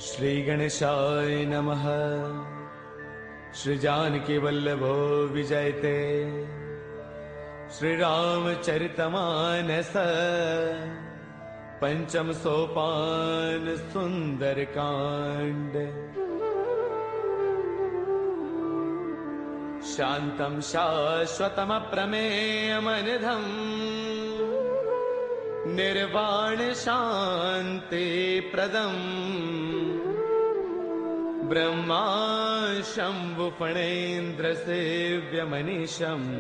श्री गणेशाय नमः। श्री जानकी वल्लभो विजयते। श्री रामचरितमानस पंचम सोपान सुंदर कांड। शांतं शाश्वतम प्रमेयमनिधम् निर्वाण शांति प्रदम् ब्रह्मा शंभु फणेन्द्र सेव्यमनीशम्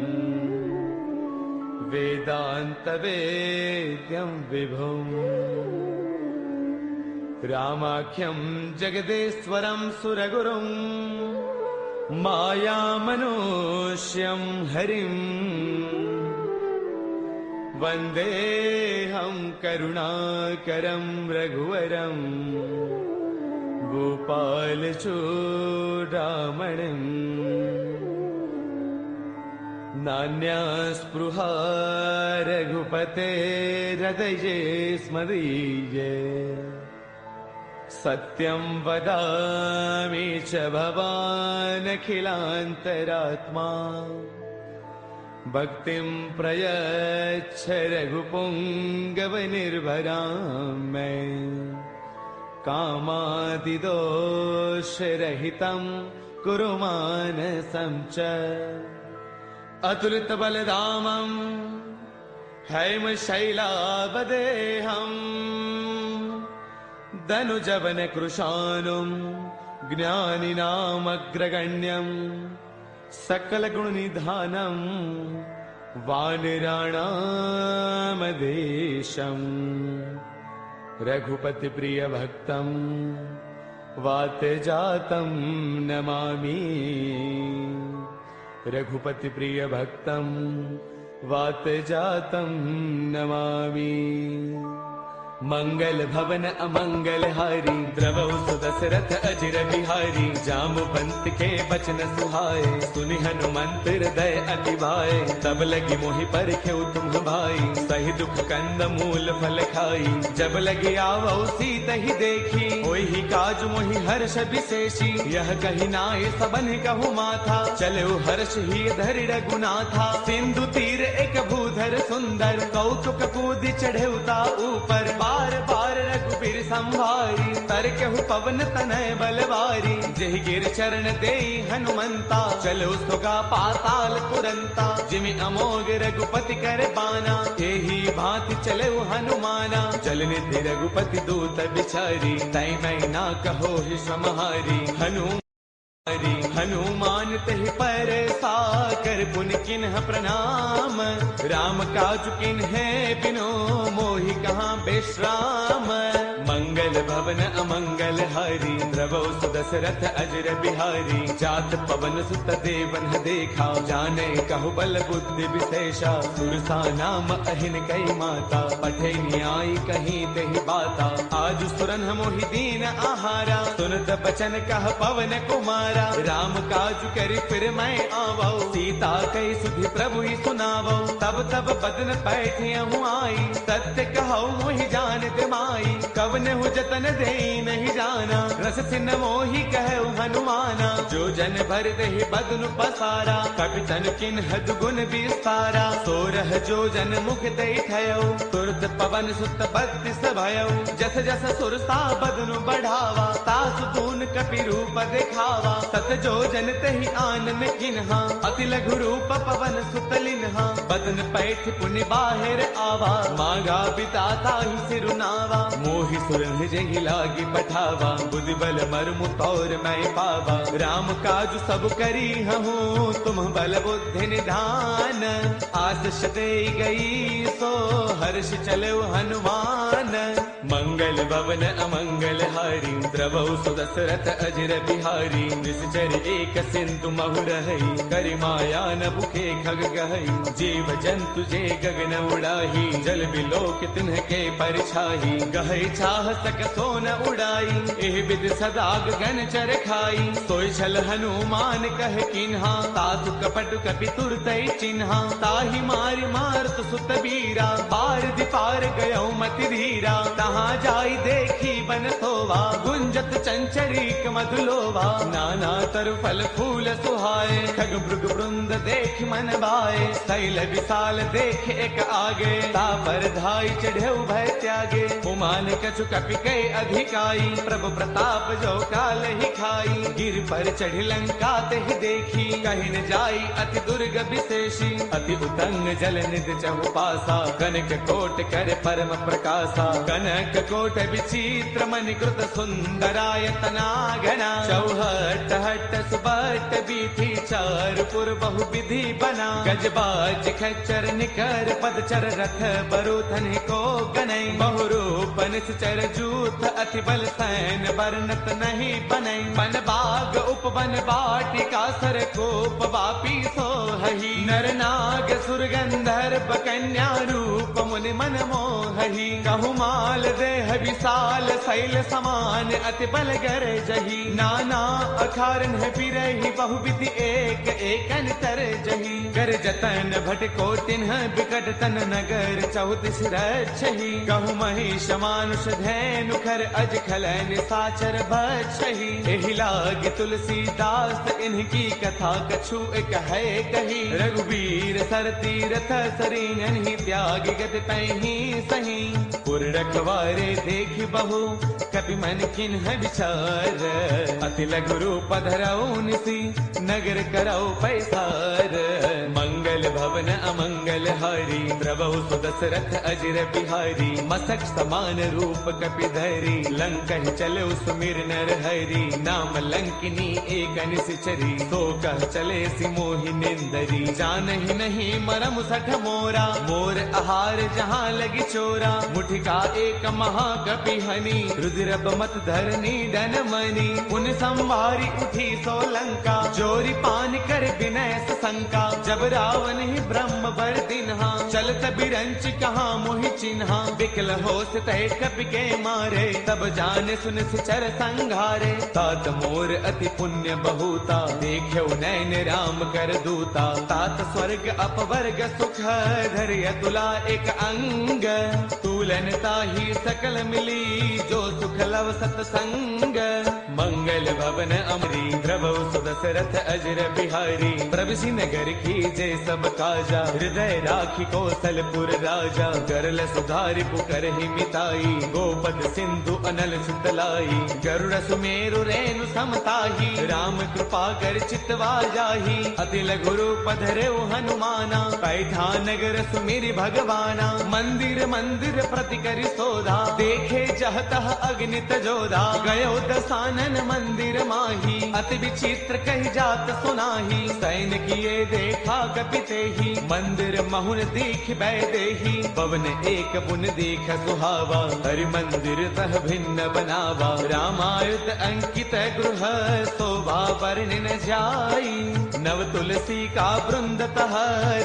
वेदांत वेद्यं विभुम् रामाख्यं जगदेश्वरं सुरगुरुं मायामनुष्यं हरिं वन्देऽहं करुणाकरं रघुवरं गोपालचूडामणिम्। नान्यास्पृहा रघुपतेर्हृदये स्मदीये। सत्यं वदामि च भवानखिलान्तरात्मा। भक्तिं प्रयच्छ रघुपुङ्गवनिर्भरां मे। कामादिदोषरहितं कुरु मानसं च। अतुलितबलधामं हैमशैलावदेहम् धनुजवनकृशानुं ज्ञानिनामग्रगण्यम् सकलगुणनिधानं वानराणामधीशम्। रघुपतिप्रियभक्तं वातजातं नमामि। रघुपतिप्रियभक्तं वातजातं नमामि। मंगल भवन अमंगल हारी द्रवौ सुदशरथ अजिर बिहारी। जाम्बुवंत के बचन सुहाए सुनि हनुमंत हृदय अति भाए। तब लगी मोहि परखेउ तुम भाई सही दुख कंद मूल फल खाई। जब लगी आवौ सीता ही देखी होई ही काज मोहि हर्ष विशेषी। यह कही नाय सबन कहु माथा चलो हर्ष ही धरि रघुनाथा। सिंधु तीर एक भूधर सुंदर कौतुक कूद चढ़ेउता ऊपर। बार बार रघुबीर संभारी तरकेहु पवन तनय बलवारी। जेहि गिर चरण देई हनुमंता चलो सुगा पाताल तुरंता। जिमि अमोघ रघुपति कर बाना एही भांति चले हनुमाना। जल निधि रघुपति दूत बिचारी तै मैं ना कहो ही समहारी। हनुमान तहि पर साकर पुन किन्ह प्रणाम। राम काज किन्हे बिनो मोहि कहाँ विश्राम। मंगल भवन अमंगल हारी द्रवौ सुदशरथ अजिर बिहारी। जात पवन सुत देवन देखा जाने कहु बल बुद्धि विशेषा। सुरसा नाम अहिन कई माता पठे न्याय कहीं तेहि बाता। आज सुरन मोहि दीन आहारा सुनत बचन कह पवन कुमारा। राम काज करि फिर मैं आवौ सीता कई सुधि प्रभु ही सुनावौ। तब तब बदन पैठियहु आई सत्य कहौ मोहि जानत माई। कवन हु जतन देई नहीं जाना रस सिन मोहि कहु हनुमाना। जो जन भर देहि बदनु पसारा कपितन किन्ह दुगुन विस्तारा। सोरह जो जन मुख देई ठयो तुरत पवन सुत बत्तीस भयौ। जस जस सुरसा बदनु बढ़ावा तासु तून कपि रूप देखावा। सत जो जन तेहि आनन किन्हा अति लघु रूप पवन सुत लिन्हा। बदन पैठ पुनि बाहिर आवा मांगा बिताता ही सिरुनावा। मोहि सुरन जेहि लागी पठावा बुद्धि बल मर्मु तौर मैं पावा। राम काज सब करी हूँ तुम बल बुद्धि निधान। आशीष दे गई सो हर्ष चलो हनुमान। मंगल भवन अमंगल हारी द्रवौ सुदशरथ अजिर बिहारी। निश्चर एक सिंधु महु रहई करि माया न भुखे खग गहई। जीव जंतु जे गगन उड़ाही जल बिलोक तिन्ह के परछाही। गहई चाह सक सोन उड़ाई एह विद सदा गगन चर खाई। सोई छल हनुमान कह किन्हा तासु कपट कपि तुरतई चिन्हा। ताहि मारि मारत सुत बीरा पार दिपार गयो मति धीरा। जहाँ जाई देखी बन सोवा, गुंजत चंचरीक मधुलोवा। नाना तरु फल फूल सुहाए, खग मृग वृंद देख मन भाए। शैल विशाल देख एक आगे, तापर धाई चढ़े भय त्यागे। उमान कछु कपि कई अधिकाई, प्रभु प्रताप जो काल ही खाई। गिर पर चढ़ी लंका तेहि देखी, कहीं न जाई अति दुर्ग विशेषी। अति उतंग जल निध चहु पासा, कनक कोट कर परम प्रकाशा। कनक कोट विचित्र मणिकृत सुंदरायतना घना। चौहट हट सुबट बीथी, चार पुर बहु विधि बना। गजबाज खच्चर निकर पदचर, रथ बरुथन को गनई। बहुरूप निश्चर जूथ, अति बल सैन वर्णत नहीं बनई। बन बाग उपवन बाटिका, सर कोप वापी सोहहि। नर नाग सुर गंधर्व कन्या, रूप मुनि मन मोहहि। कहु माल देह विशाल, शैल समान अति बल गर जही। नाना अखारन बिरहि, बहुविधि एक एकन तर जही। कर जतन भट को तिन्ह बिकट तन, नगर चौतीस रक्षहि। कहु महिष मानुष धैनु, खर अज खलन साचर बछहि। एहि लाग तुलसीदास, इनकी कथा कछु एक है कही। रघुवीर सर तीरथ सरीन, त्याग गत पैही सही। पुर रखवारे देख बहु, कपि मन किन्ह विचार। अति लघु रूप धरऊ निसी, नगर करऊ पैसार। मंगल भवन अमंगल हारी, द्रवहु सुदशरथ अजिर बिहारी। मसक समान रूप कपि धरी, लंकन चले सुमिर नर हरि। नाम लंकिनी एक निश्चरी, तो कह चले सि मोहि निंदरी। जानहि नहीं मरम सठ मोरा, मोर आहार जहाँ लगी चोरा। मुठिका एक महाकपि हनी, रुद्र मत धरनी डन मनी। उन संवारी उठी सो लंका, जोरी पान कर विनय शंका। जब रावण ही ब्रह्म बर दिन्हा, चलत बिरंच कहाँ मोहि चिन्हा। बिकल होश तय कपि के मारे, तब जाने सुन सिचर संघारे। तात मोर अति पुण्य बहुता, देख्यो नैन राम कर दूता। तात स्वर्ग अपवर्ग सुख, धर्य तुला एक अंग। तूलन ताही सकल मिली, जो सुख लव सतसंग। मंगल भवन अमरी, द्रवौ सुदशरथ अजर बिहारी। प्रभुषि नगर की जय सब काजा, हृदय राखी कौशलपुर राजा। गरल सुधारि पुकर ही मिताई, गोपद सिंधु अनल सुतलाई। गरुड़ सुमेरु रेणु समताही, राम कृपा कर चितवा जाही। अति लघु रूप धरऊ हनुमाना, पैठा नगर सुमिरि भगवाना। मंदिर मंदिर प्रति करि शोधा, देखे जहतः अग्नित जोधा। गयो दसानन मंदिर माही, अति विचित्र कही जात सुनाही। सैन किए देखा कपिते ही, मंदिर महुन दीख बैदेही। पवन एक पुन दीख सुहावा, हरि मंदिर तह भिन्न बनावा। रामायुध अंकित गृह, शोभा वर्णि न जाई। नव तुलसी का वृंद तह,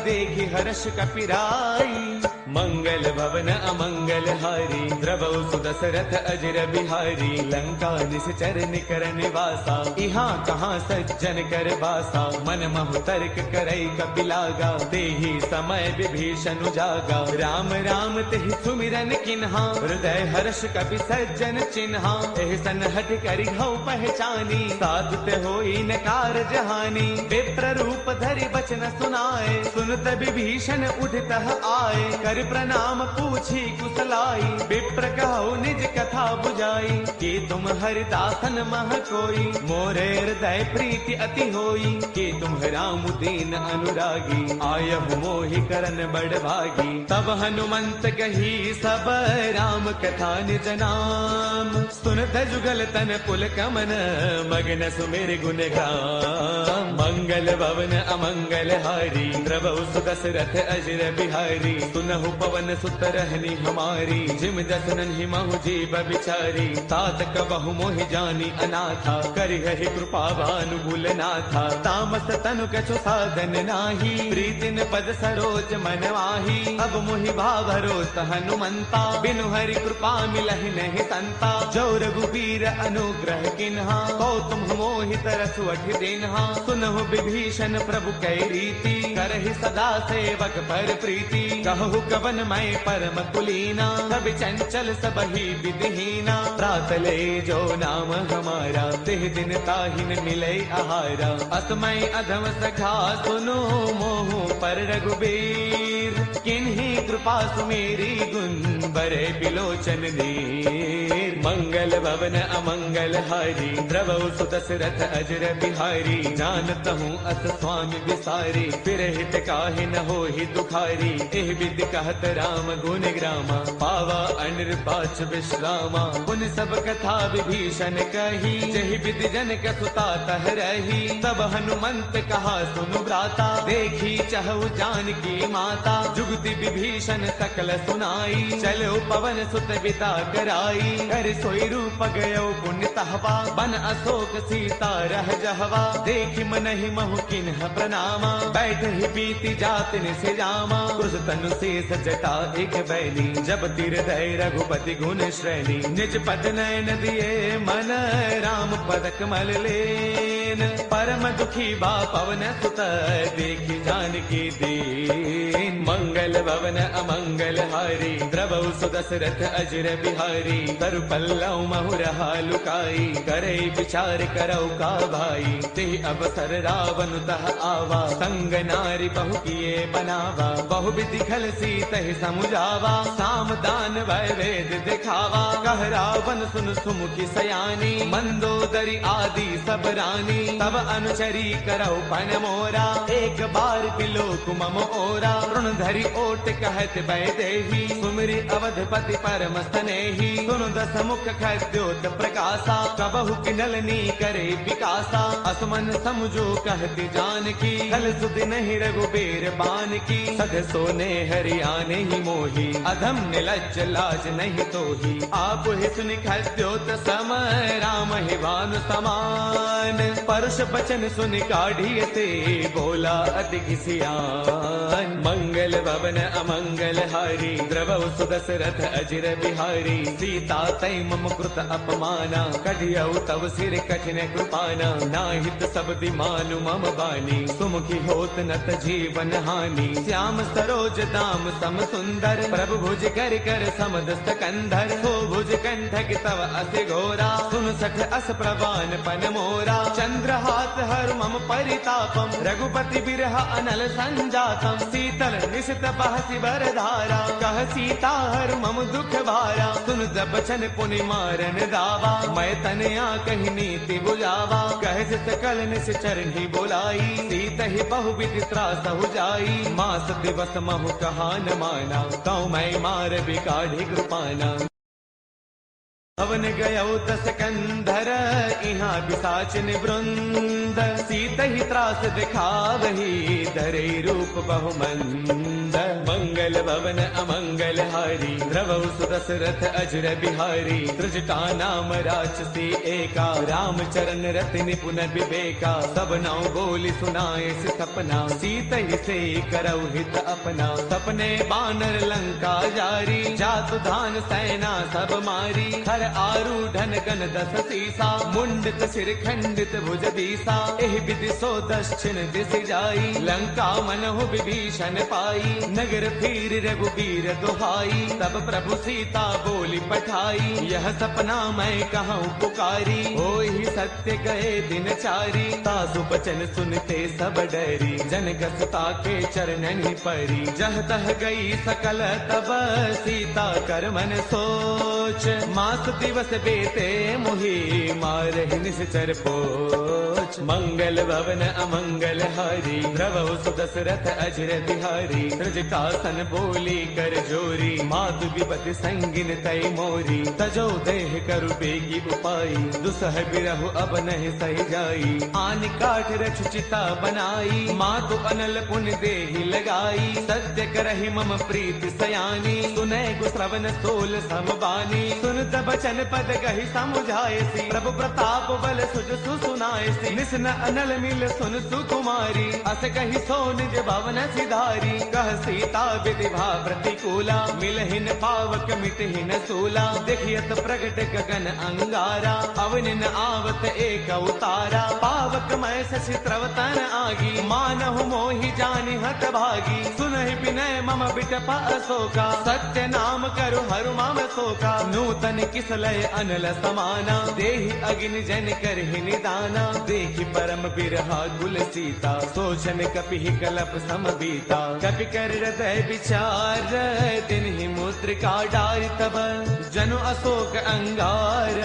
देखि हर्ष कपिराई। मंगल भवन अमंगल हारी, द्रवौ सुदशरथ अजर बिहारी। लंका निश्चर निकर निवासा, इहाँ कहाँ सज्जन कर बासा। मन महु तर्क करई कपिलागा, तेहि समय विभीषण जागा। राम राम तेहि सुमिरन किन्हा, हृदय हर्ष कपि सज्जन चिन्हा। एहि सन हठ करि हऊ पहचानी, साधु ते होई न कारज हानि। विप्र रूप धरि बचन सुनाए, सुनत विभीषण उठतः आए। कर प्रणाम पूछी कुशलाई, विप्र कहु निज कथा बुझाई। कि तुम हरिदासन मह कोई, मोरे हृदय प्रीति अति होई। कि तुम राम दीन अनुरागी, आयहु मोहि करन बड़ भागी। तब हनुमंत कही सब राम कथा निज नाम। सुनत जुगल तन पुल कमन, मगन सुमिर गुण गाम। मंगल भवन अमंगल हारी, द्रवौ सुदशरथ अजर बिहारी। सुनहु पवन सुत रहनी हमारी, जिम जसनन ही महु जीव बिचारी। तात कबहु मोहि जानी अनाथा, करिहि कृपा भानुकूल नाथा। तामस तनु कछु साधन नाही, प्रीतिन पद सरोज मन माही। अब मोहि भाभरोस हनुमंता, बिनु हरि कृपा मिलहि नहीं संता। जो रघुबीर अनुग्रह किन्हा, तो तुम मोहि तरसु अठि दिन्हा। सुनहु विभीषण प्रभु कै रीति, करहि सदा सेवक पर प्रीति। कहु श्रवण मय परम कुलीना, सब चंचल सब ही विधिहीना। प्रातले जो नाम हमारा, तिह दिन ताहिन मिले आहारा। असमय अधम सखा सुनो, मोहु पर रघुबीर। किन्हीं कृपा सुमेरी, गुण बरे बिलोचन नीर। मंगल भवन अमंगल हारी, द्रवौ सुदशरथ अजर बिहारी। जानत हूँ अस स्वामी विसारी, फिर हित काहे न हो ही दुखारी। एह विधि कहत राम गुण ग्रामा, पावा अनिर्वाच विश्रामा। पुन सब कथा विभीषण कही, जहि विधि जनक सुता तह रही। तब हनुमंत कहा सुनु भ्राता, देखी चहु जानकी माता। जुगति विभीषण सकल सुनाई, चलो पवन सुत बिता कराई। कर सोई रूप गयो पुण्य तहवा, बन अशोक सीता रह जहवा। देखि मनहि महु किन्ह प्रणामा, बैठ ही बीती जात निसे जामा। क्रुश तनु शेष जटा एक बैली, जब तीरधय रघुपति गुण श्रेणी। निज पद नयन दिए मन, राम पद कमल लेन। परम दुखी बा पवन सुत, देखि जानकी दीन। मंगल भवन अमंगल हारी, द्रवौ सुदशरथ अजर बिहारी। तरु पल्लव महुरहा लुकाई, करे विचार करौ का भाई। तिह अवसर रावण तह आवा, संग नारी बहु किए बनावा। बहु विधि खल सीतहि समुझावा, साम दान वै वेद दिखावा। कह रावण सुन सुमुखी सयानी, मंदोदरी आदि सब रानी। तब अनुचरी करौ पन मोरा, एक बार बिलोक मम ओरा। ऋण धरि ओट कहत वैदेही, सुमिरि अवधपति परम स्नेही। सुन दस मुख खद्योत प्रकाशा, कबहु किनलनी करे विकासा। असमन समझो कहती जानकी, कल सुधि नहीं रघुबीर बान की। सध सोने हरियाने ही मोही, अधम निलज्ज लाज नहीं तोही। आप ही सुनि खद्योत सम, राम ही भानु समान। परुष बचन सुनि काढ़िय से, बोला अति घिसियान। मंगल भवन अमंगल हारी, द्रवौ सुदशरथ अजर बिहारी। सीता तै मम कृत अपमाना, कढ़ियौ तव सिर कठिन कृपाना। नाहित सब मानु मम बानी, सुमुखी होत नत जीवन हानि। श्याम सरोज दाम सम सुंदर, प्रभु भुज कर कर समदस्त कंधर। सो भुज कंठक तव अति घोरा, सुन सठ अस प्रवान पन मोरा। चंद्रहास हर मम परितापम, रघुपति बिरह अनल संजातम। शीतल निशित बहसि बरधारा, कह सीता हर मम दुख भारा। सुन जब बचन पुनि मारन दावा, मैं तनया कही नीति बुझावा। कह सकल निस चरणी बोलाई, सीत ही बहु विधि त्रास हो जाई। मास दिवस महु कहा न माना, कौ मैं मार बिकाढ़ी कृपाना। हवन गयौ दस कंधर, इहाँ पिशाचिन वृंद। सीत ही त्रास दिखावही, धरे रूप बहुमंद। मंगल भवन अमंगल हारी, द्रवौ सुदशरथ अजर बिहारी। त्रिजटा नाम राक्षसी एका, राम चरण रति निपुण विवेका। सब नौ बोली सुनाए से सपना, सीत ही से करौ हित अपना। सपने बानर लंका जारी, जातु धान सेना सब मारी। हर आरूढ़न गण दस सीसा, मुंडित सिर खंडित भुज दीसा। एहि विधि सो दक्षिण दिस जाई, लंका मनहु विभीषण पाई। नगर फिर रघुबीर दुहाई, तब प्रभु सीता बोली पठाई। यह सपना मैं कहूँ पुकारी, होई सत्य गए दिन चारी। तासु बचन सुनते सब डरी, जनक सुता के चरणन परी। जह तह गई सकल तब, सीता कर मन सोच। मास दिवस बेते मुहि, मारहि निश्चर पोच। मंगल भवन अमंगल हारी, द्रवौ सुदशरथ अजर बिहारी। त्रिजटासन बोली कर जोरी, मातु विपति संगिन तय मोरी। तजो देह करु बेगी उपाई, दुसह बिरहु अब नहीं सही जाई। आन काठ रछ चिता बनाई, मातु अनल पुन देहि लगाई। सत्य करहि मम प्रीति सयानी, सुनै गो श्रवण सोल समबानी। सुन तब बचन पद कहि समुझायसी, प्रभु प्रताप प्रताप बल सुज सुनाए सी निस न अनल मिल सुन सुकुमारी अस कही सो निज भवन सिधारी कह सीता विधिभा प्रतिकूला मिलहिन पावक मिटहिन सूला देखियत प्रगट गगन अंगारा अवनिन आवत एक उतारा पावक मैं शशि त्रवतन आगी मानहु मोहि जानि हत भागी सुनहि विनय मम बिटप अशोका सत्य नाम करु हरु मम शोका नूतन किसलय अनल समाना देहि अग्नि जन करहि निदाना देखि परम बिरहा कुल सीता सोचन कपि कलप सम बीता कपि कर हृदय विचार तिन्हि मुद्रिका डारि तब जनु अशोक अंगार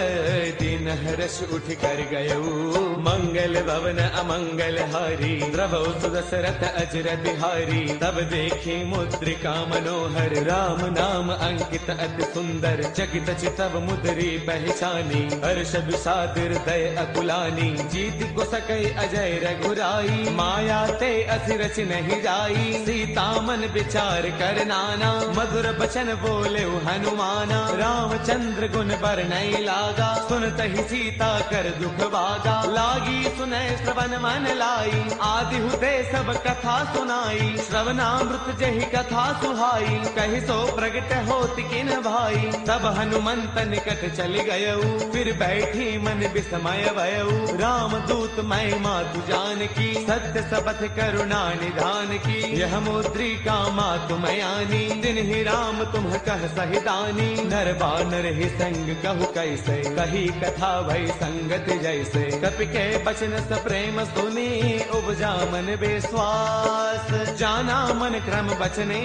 दिन हर्ष उठ कर गयऊ मंगल भवन अमंगल हारी द्रवौ सुदशरथ अजर बिहारी तब देखी मुद्रिका मनोहर राम नाम अंकित अति सुंदर चकित चितव मुद्री पहचानी हर्ष विषाद हृदय अकुलानी जीत को सकई अजय रघुराई माया ते असि रच नहीं जाई सीता मन विचार कर नाना मधुर बचन बोले हनुमाना रामचंद्र गुण बरनई लागा सुनत ही सीता कर दुख भागा लागी सुनय श्रवण मन लाई आदि हुते सब कथा सुनाई श्रवणामृत जहि कथा सुहाई कहि सो प्रगट होति किन भाई तब हनुमंत निकट चल गयऊ फिर बैठी मन विस्मय भयऊ राम दूत मैं मातु जान की सत्य सबथ करुणा निधान की यह मुद्रिका मातु मयानी दिन ही राम तुम कह सहिदानी नर बानर ही संग कहु कैसे कही कथा भई संगत जैसे कपि के बचन स प्रेम सुनी उपजा मन विश्वास जाना मन क्रम बचने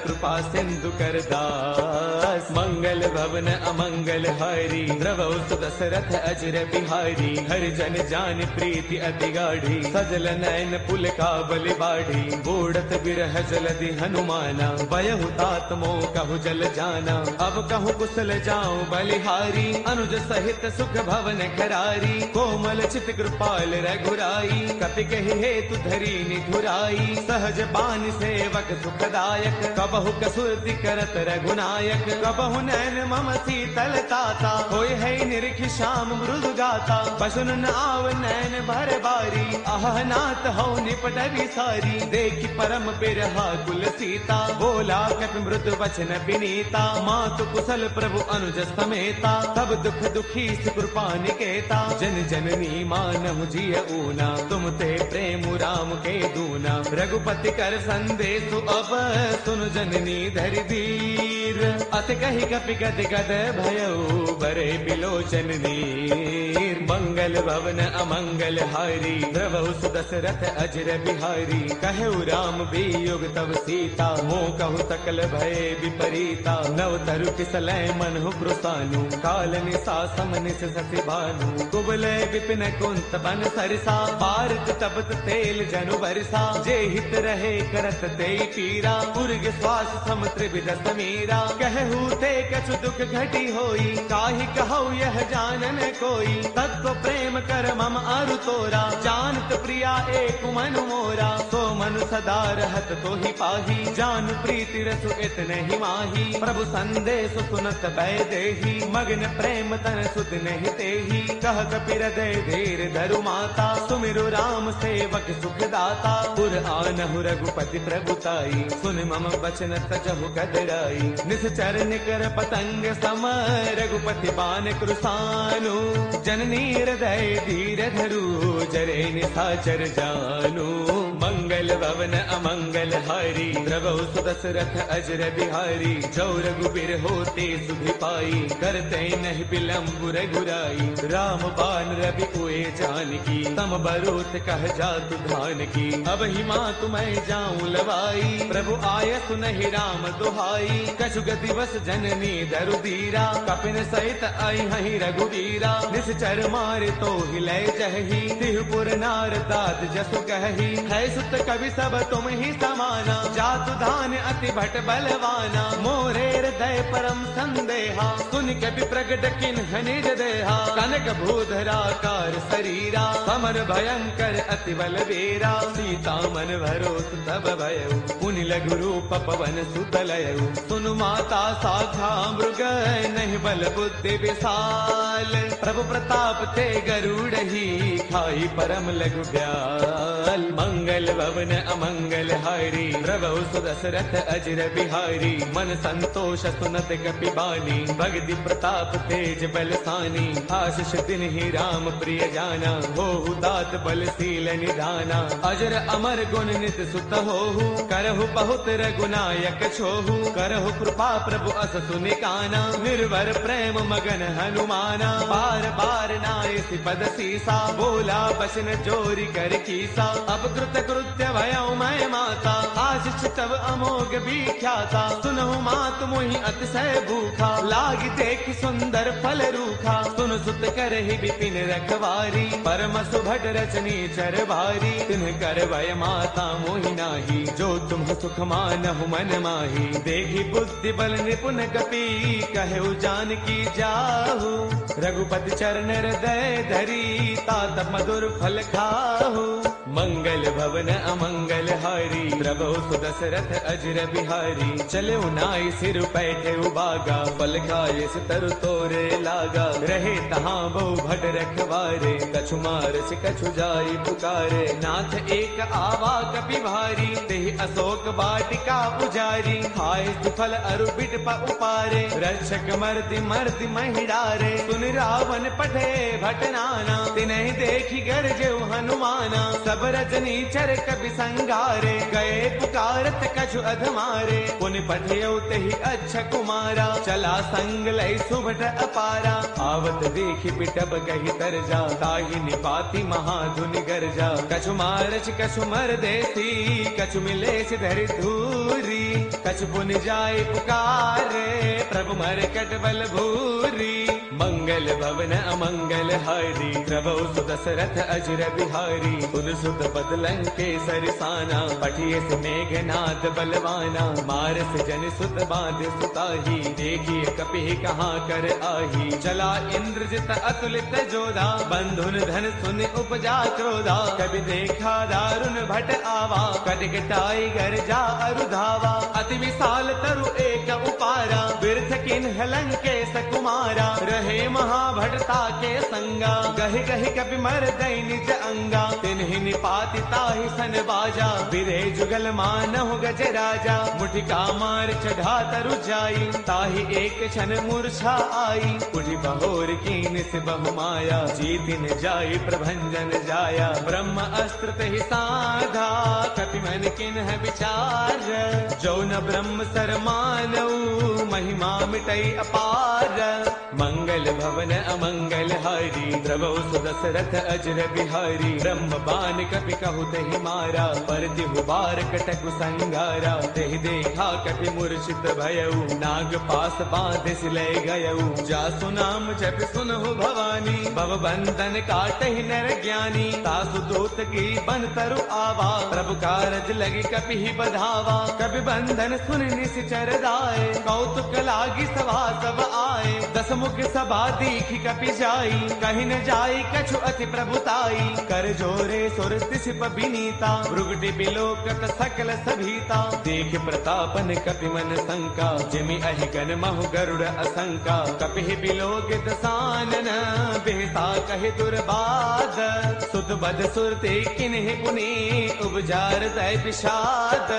कृपा सिंधु कर दास मंगल भवन अमंगल हारी द्रवौ सुदशरथ अजर बिहारी हर जन जान प्रीति अति गाढ़ी सजल नयन पुल का बलि बाढ़ी बूढ़त बिरह जलधि हनुमाना वयहु तात मोह कहु जल जाना अब कहूँ कुशल जाऊं बलिहारी अनुज सहित सुख भवन करारी कोमल चित कृपाल रघुराई कपि कहि हेतु धरी निधुराई सहज बान सेवक सुखदायक कबहु कसुरति करत रघुनायक कबहु नैन मम शीतल ताता होय है निरखि श्याम मृदु गाता पशुन न आव नैन भर बारी आह नाथ हो निपट विसारी देखि परम बिरहा कुल सीता बोला कपि मृदु वचन विनीता मातु कुशल प्रभु अनुज समेता तब दुख दुखी कृपा निकेता जन जननी मानहु जिय ऊना तुम ते प्रेम राम के दूना रघुपति कर संदेशु अब सुन जननी धरि धीर अत कही कपि गद गद भयऊ बरे बिलोचन नीर मंगल भवन अमंगल हारी द्रवहु सुदशरथ अजर बिहारी कहु राम वियोग तब सीता मोह कहु सकल भय विपरीता नव तरु किसलय मनहु प्रुसानु काल निसा समनिस ससि भानु कुबलय विपिन कुंत बन सरसा पारत तपत तेल जनु बरसा जे हित रहे करत ते पीरा उर्ग श्वास सम त्रिविध समीरा कहू ते कछु दुख घटी होई काहि कहु यह जानन कोई तत्व प्रेम कर मम अरु तोरा जानत प्रिया एक मनु मोरा सो मनु सदा रहत तो ही पाही जान प्रीति रसु इतने ही माही प्रभु संदेश सुनत भय देही मग्न प्रेम तन सुध नहीं तेही कह कपि हृदय धीर धरु माता सुमिरु राम सेवक सुख दाता पुर आनहु रघुपति प्रभुताई सुन मम वचन तजहु कदराई निश्चर निकर पतंग सम रघुपति बान कृसानु जननी हृदय धीर धरु जरे निशाचर जानु मंगल भवन अमंगल हारी द्रवहु सुदशरथ अजर बिहारी जो रघुबीर होते सुधि पाई करते नहीं विलम्ब रघुराई राम बान रवि उए जानकी तम बरोत कह जातु धान की अब ही माँ तुम्हें जाऊं लवाई प्रभु आय सुनहि राम दुहाई कछु दिवस जननी दरु दीरा कपिन सहित आई हहि रघुवीरा निश्चर मार तो हि लय जहि तिहुपुर नार दाद जसु कहि है सुत कवि सब तुम ही समाना, जातु धान अति भट बलवाना, मोरे हृदय परम संदेहा, सुन कवि प्रगट किन्ह निज देहा, कनक भूधराकार शरीरा, समर भयंकर अति बलवीरा, सीता मन भरोस तब भयउ, पुनि लघु रूप पवन सुत लयउ, सुनु माता शाखा मृग नहीं बल बुद्धि विशाल, प्रभु प्रताप ते गरुड़ही, खाई परम लघु ब्याल, मंगल भवन अमंगल हारी, प्रभु सुदशरथ अजर बिहारी, मन संतोष सुनत कपि बानी, भगति प्रताप तेज बलसानी, आशीष दिन ही राम प्रिय जाना, होहु दात बलशील निधाना, अजर अमर गुण नित सुत होहु, करहु बहुत रघुनायक छोहु, करहु कृपा प्रभु अस सुनिकाना, निर्भर प्रेम मगन हनुमाना, बार बार नाय पद सीसा, बोला बसन जोरी कर कीसा, अब कृत कृत्य भयउ मैं माता, आशीष तब अमोघ विख्याता, सुनहु मात मोहि अतिशय भूखा, लागी देख सुंदर फल रूखा, सुन सुत करहि विपिन रखवारी, परम सुभट रचनी चर भारी, तिन्ह कर भय माता मोहि नाही, जो तुम सुख मानहु मन माही, देखी बुद्धि बल निपुण कपि, कहु जानकी जाहु, रघुपति चरण हृदय धरी, तात मधुर फल खाहु, मंगल भवन अमंगल हारी, प्रभु सुदशरथ अजर बिहारी, चले नाई सिर पैठे उबागा, फल खाए तरु तोरे लागा, रहे तहाँ बहु भट रखवारे, कछु मारस कछु जाई पुकारे, नाथ एक आवा कपि भारी, तेहि अशोक वाटिका उजारी, खाए फल अरु बिट उपारे, रक्षक मर्दि मर्दि महिडारे, सुन रावण पठे भट नाना, तिन्हि देखी गरजेउ हनुमाना, सब रजनी चर कपि संगारे, गए पुकारत कछु अधमारे, पुनि पठियउ तेहि अच्छा कुमारा, चला संग लय सुभट अपारा, आवत देखि बिटप गहि तरजा, ताहि निपाति महाधुनि गरजा, कछु मारच कछु मर देसी, कछु मिलेस धरि धूरी, कछु पुनि जाय पुकारे, प्रभु मरकट बल भूरी, मंगल भवन अमंगल हारी, प्रभु सुदशरथ अजर बिहारी, सुन सुत पद लंकेसर साना, पठिए से मेघनाद बलवाना, मारस जन सुत बांध सुताही, देखिए कपि कहाँ कर आही, चला इंद्रजित अतुलित जोधा, बंधुन धन सुन उपजा क्रोधा, कभी देखा दारुण भट आवा, कटक टाइगर जा अरुधावा, अति विशाल तरु एक उपारा, बिरथ किन्ह लंकेश कुमारा, रहे महाभटता के संगा, गहि गहि कपि मर गई निज अंगा, तिन्हि निपाति ताहि सन बाजा, बिरे जुगल मानहु गज राजा, मुठिका मार चढ़ा तरु जाई, ताहि एक क्षण मूर्छा आई, उठि बहोर कीन से बहु माया, जीतिन जाई प्रभंजन जाया, ब्रह्म अस्त्र तेहि साधा, कपि मन किन्ह विचार, जो न ब्रह्म सर मानऊ, महिमा मिटई अपार, मंगल भवन अमंगल हारी, प्रभु सुदशरथ अजर बिहारी, ब्रह्म बान कपि कहु तेहि मारा, परतिहु बार कटकु संगारा, तेहि देखा कपि मूर्छित भयउ, नाग पास बांधे सिलय गयउ, जासु नाम जप सुनहु भवानी, भव बंधन काटहि नर ज्ञानी, तासु दूत की बन तरु आवा, प्रभु कारज लगी कपि ही बधावा, कपि बंधन सुन निश्चर दाए, कौतुक लागी सभा सब आए, दस मुख सभा दीखि कपि जाई, कहि न जाई कछु अति प्रभुताई, कर जोरे सुर तिसिप बिनीता, भृगुटि बिलोकत सकल सभीता, देख प्रतापन कपि मन शंका, जिमि अहिगन महु गरुड़ असंका, कपि बिलोकित सानन, बेहसा कहि दुर्बाद, सुत बद सुरते किन्हि पुनि, उपजार दय विषाद,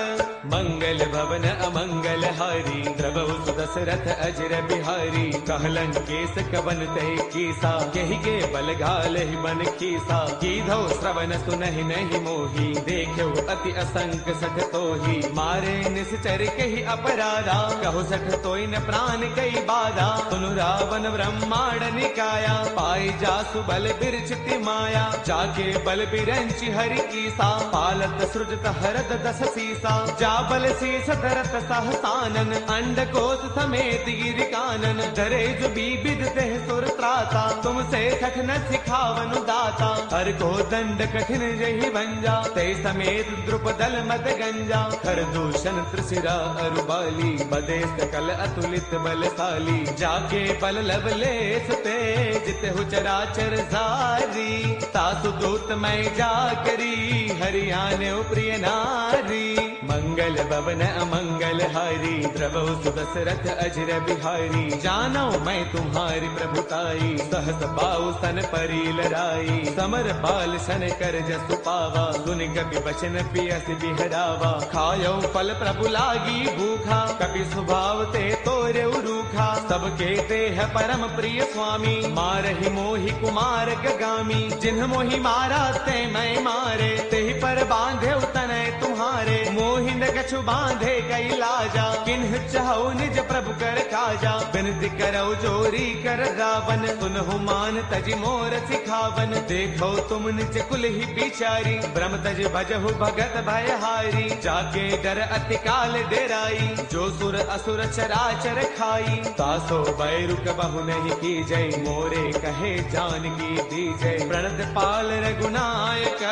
मंगल भवन अमंगल हारी, प्रभु सुदशरथ अजर बिहारी, कहलन केस कवन तय कीसा, कहि के बल घाल ही बन कीसा, कीधौ श्रवण सुनहि नहीं मोही, देखो अति असंक सठ तोही, मारे निश्चर कहि अपराधा, कहु सठ तोई न प्राण कई बाधा, सुनु रावण ब्रह्मांड निकाया, पाई जासु बल बिरचिति माया, जाके बल बिरंचि हरि ईसा, पालत सृजत हरत दस सीसा, जा बल शीस धरत सहसानन, अंड कोश समेत गिरि कानन, धरे जुबी विदते सुर त्राता, तुमसे कठिन सिखावनु दाता। हर को दंड कठिन जही भंजा, ते समेत द्रुपदल मद गंजा। खर दूषण त्रिशिरा अरुबाली, बदे सकल अतुलित बलशाली। जाके बल लवलेस ते, जित हो चराचर सारी। तासु दूत मैं जा करी, हरियाणे प्रिय नारी। मंगल भवन अमंगल हारी, द्रवौ सुदशरथ अजर बिहारी। जानो मैं तुम्हारी प्रभुताई, सहस पाऊ सन परी लड़ाई। समर बाल सन कर जसु पावा, सुन कपि बचन पियस बिहरावा। खायो फल प्रभु लागी भूखा, कपि स्वभाव ते तोरे रूखा। सबके ते है परम प्रिय स्वामी, मारहि मोहि कुमार गगामी। जिन्ह मोहि मारा ते मैं मारे, तेहि पर बांधे तनय तुम्हारे। मोहि न कछु बांधे कई लाजा, किन्ह चाहु निज प्रभु कर काजा। बिनती करौ जोरी कर रावण, सुनहु मान तजि मोर सिखावन। देखो तुम निज कुल ही बिचारी, ब्रह्म तज भजहु भगत भयहारी। जाके डर अति काल डेराई, जो सुर असुर चराचर खाई। तासो बैरु कबहु नहीं की जय, मोरे कहे जान की दी जय। प्रणत पाल रघुनायक,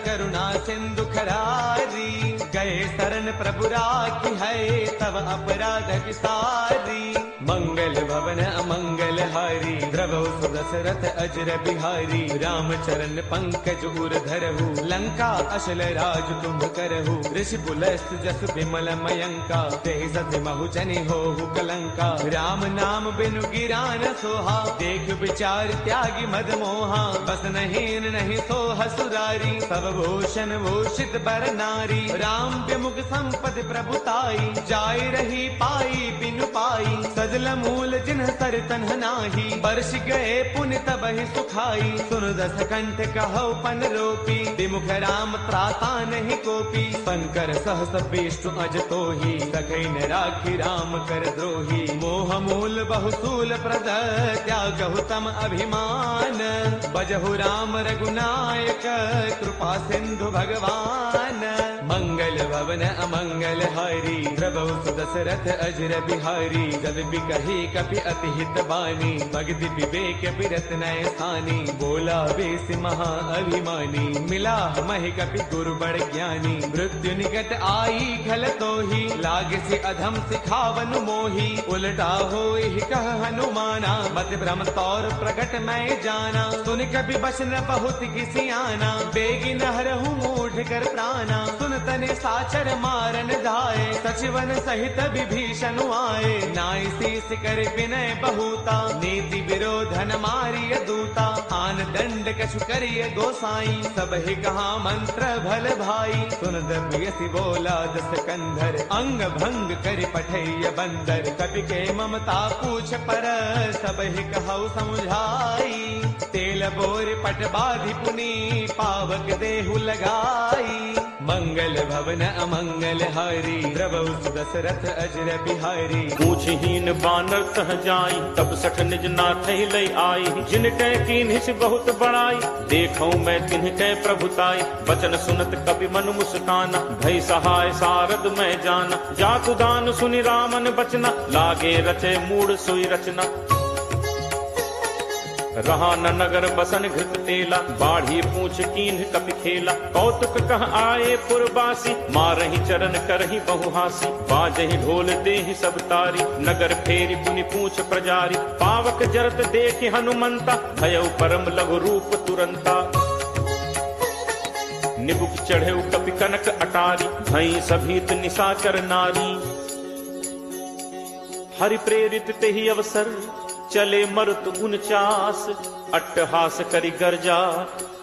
करुणा सिंधु खरारी। गए शरण प्रभु राखी है, तब अपराध विसारी। मंगल भवन अमंगल हारी, द्रवौ सुदशरथ अजर बिहारी। रामचरण पंकज उर धरहु, लंका अशल राज तुम करहु। ऋषि पुलस्त जस विमल मयंका, ते सति महु जनि होहु कलंका। राम नाम बिनु गिरा न सोहा, देख विचार त्यागी मद मोहा। बस नहीं सोह सुरारी, सब भूषण भूषित बर नारी। राम विमुख संपद प्रभुताई, जाय रही पाई बिनु पाई। सजल मूल जिन्ह सर तन्ह नाही, बरस गए पुण्य तबहि सुखाई। सुन दस कंठ कहौ पन रोपी, विमुख राम त्राता नहीं कोपी। शंकर सहस विष्णु अज तोहि, सखै न राखी राम कर द्रोही। मोह मूल बहुसूल प्रद, त्यागहु तम अभिमान। बजहु राम रघुनायक, कृपा सिंधु भगवान। मंगल भवन अमंगल हारी, द्रवौ सुदशरथ अजर बिहारी। जब बिकहि कपि अति हित बानी, भगति विवेक बिरत नय सानी। बोला बेस महा अभिमानी, मिला महि कपि गुरु बड़ ज्ञानी। मृत्यु निकट आई खल तोहि, लागे से अधम सिखावन मोहि। उलटा होहि कह हनुमाना, मत भ्रम तौर प्रगट मैं जाना। सुन कपि बचन बहुत किसियाना, बेगी न हरहु मूढ़ कर प्राणा। सुन तने साचर मारन धाये, सचिवन सहित विभीषण आए। नाई शीस कर विनय बहुता, नीति विरोधन मारिय दूता। आन दंड कछु करिय गोसाई, सब ही कहा मंत्र भल भाई। सुन दबियसि बोला दस कंधर, अंग भंग कर पठैय बंदर। कपि के ममता पूछ पर, सब ही कहु समुझाई। तेल बोर पट बाधि पुनी, पावक देहु लगाई। मंगल भवन अमंगल हारी, द्रवौ सुदशरथ अजर बिहारी। पूछहीन बानर तह जाई, तब सठ निज नाथ लय आई। जिन कै कीन्हिस बहुत बड़ाई, देखौ मैं तिन्ह कै प्रभुताई। बचन सुनत कपि मन मुस्काना, भय सहाय सारद मैं जाना। जातु दान सुनि रामन बचना, लागे रचे मूढ़ सोई रचना। रहा न नगर बसन घृत तेला, बाढ़ी पूछ कीन्ह कपि खेला। कौतुक कह आए पुरबासी, मारहि चरण करहि बहुहासी। बाजहि ढोल देहि सब तारी, नगर फेरी पुनि पूछ प्रजारी। पावक जरत देखि हनुमंता, भयउ परम लघु रूप तुरंता। निबुक चढ़ेउ कपि कनक अटारी, भई सभीत निशाचर नारी। हरि प्रेरित तेहि अवसर, चले मरुत 49। अट्टहास करि गर्जा,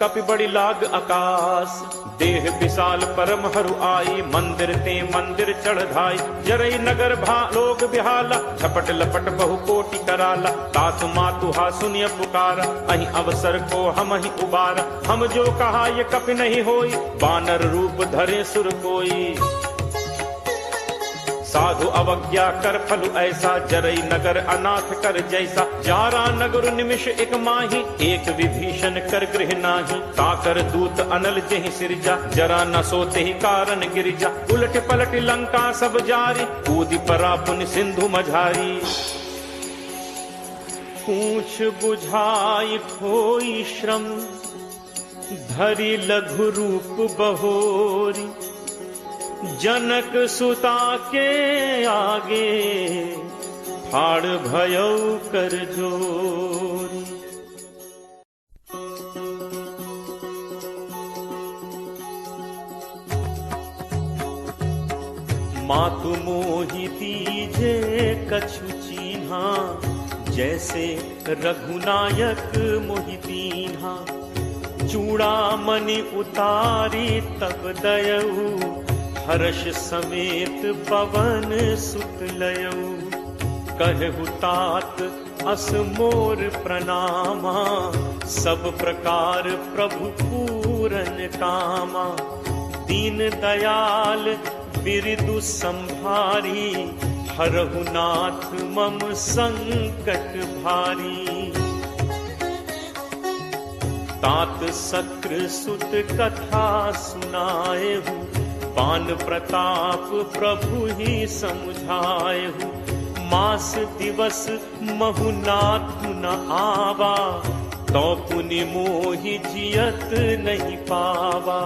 कपि बड़ी लाग आकाश। देह विशाल परम हरु आई, मंदिर ते मंदिर चढ़ धाई। जरई नगर भा लोग बिहाला, झपट लपट बहु कोटि कराला। तातु मातु हा सुनिय पुकारा, अहि अवसर को हम ही उबारा। हम जो कहा ये कपि नहीं होई, बानर रूप धरे सुर कोई। साधु अवज्ञा कर फलु ऐसा, जरई नगर अनाथ कर जैसा। जारा नगर निमिष एक माही, एक विभीषण कर गृह नाही। ताकर दूत अनल जेहि सिरजा, जरा न सोते ही कारण गिरिजा। उलट पलट लंका सब जारी, कूदि परा पुनि सिंधु मझारी। पूछ बुझाई खोई श्रम, धरि लघु रूप बहोरी। जनक सुता के आगे, फाड़ भयौ कर जोरी। मातु मोहि दीजे कछु चीन्हा, जैसे रघुनायक मोहि दीन्हा। चूड़ामणि उतारी तब दयऊ, हर्ष समेत पवन सुत लयऊ। कहु तात अस मोर प्रणामा, सब प्रकार प्रभु पूरन कामा। दीन दयाल बिरदु संभारी, हरहु नाथ मम संकट भारी। तात सक्र सुत कथा सुनाएहु, पान प्रताप प्रभु ही समुझाएहु। मास दिवस महु नाथ न आवा, तो पुनि मोहि जियत नहीं पावा।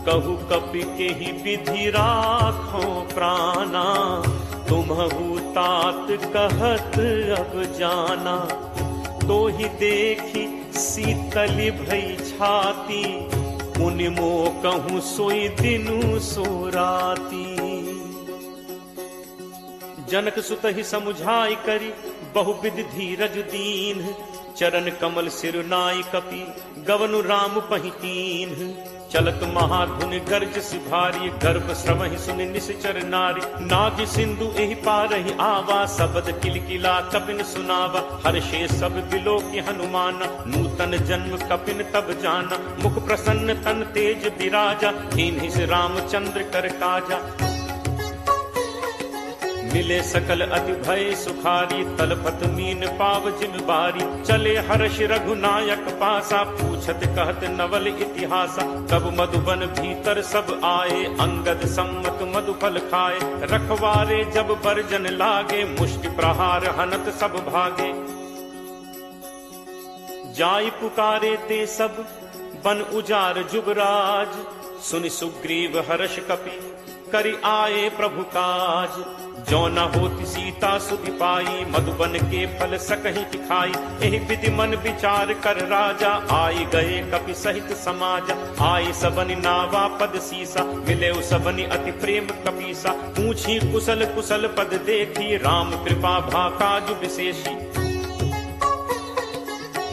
कहु कपि के ही विधि राखो प्राणा, तुम्हु तात कहत अब जाना। तो ही देखी शीतल भई छाती, मुनि मो कहूँ सोई दिनु सो राती। जनक सुत ही समुझाई करी, बहुविध धीरज दीन। चरण कमल सिर नाई कपि, गवनु राम पहितीन। चलत महाधुन गर्ज सिभारी, गर्भ श्रवहि सुनि निश्चर नारी। नाग सिंधु एहि पारहि आवा, शब्द किलकिला कपिन सुनावा। हर्षे सब बिलोकि हनुमान, नूतन जन्म कपिन तब जाना। मुख प्रसन्न तन तेज विराजा, दीन्हि से रामचंद्र कर काजा। मिले सकल अति भय सुखारी, तलपत मीन पाव जिम बारी। चले हर्ष रघुनायक पासा, पूछत कहत नवल इतिहासा। तब मधुबन भीतर सब आए, अंगद सम्मत मधुफल खाए। रखवारे जब बरजन लागे, मुष्टि प्रहार हनत सब भागे। जाई पुकारे ते सब, बन उजार जुगराज। सुनि सुग्रीव हर्ष कपि, करि आए प्रभु काज। जो न होती सीता सुधि पाई, मधुबन के फल सकहि खाई। एहि विधि मन विचार कर राजा, आई गए कपि सहित समाज। आई सबनि नावा पद सीसा, मिले सबनि अति प्रेम कपीसा। पूछी कुशल कुशल पद देखी, राम कृपा भा काज विशेषी।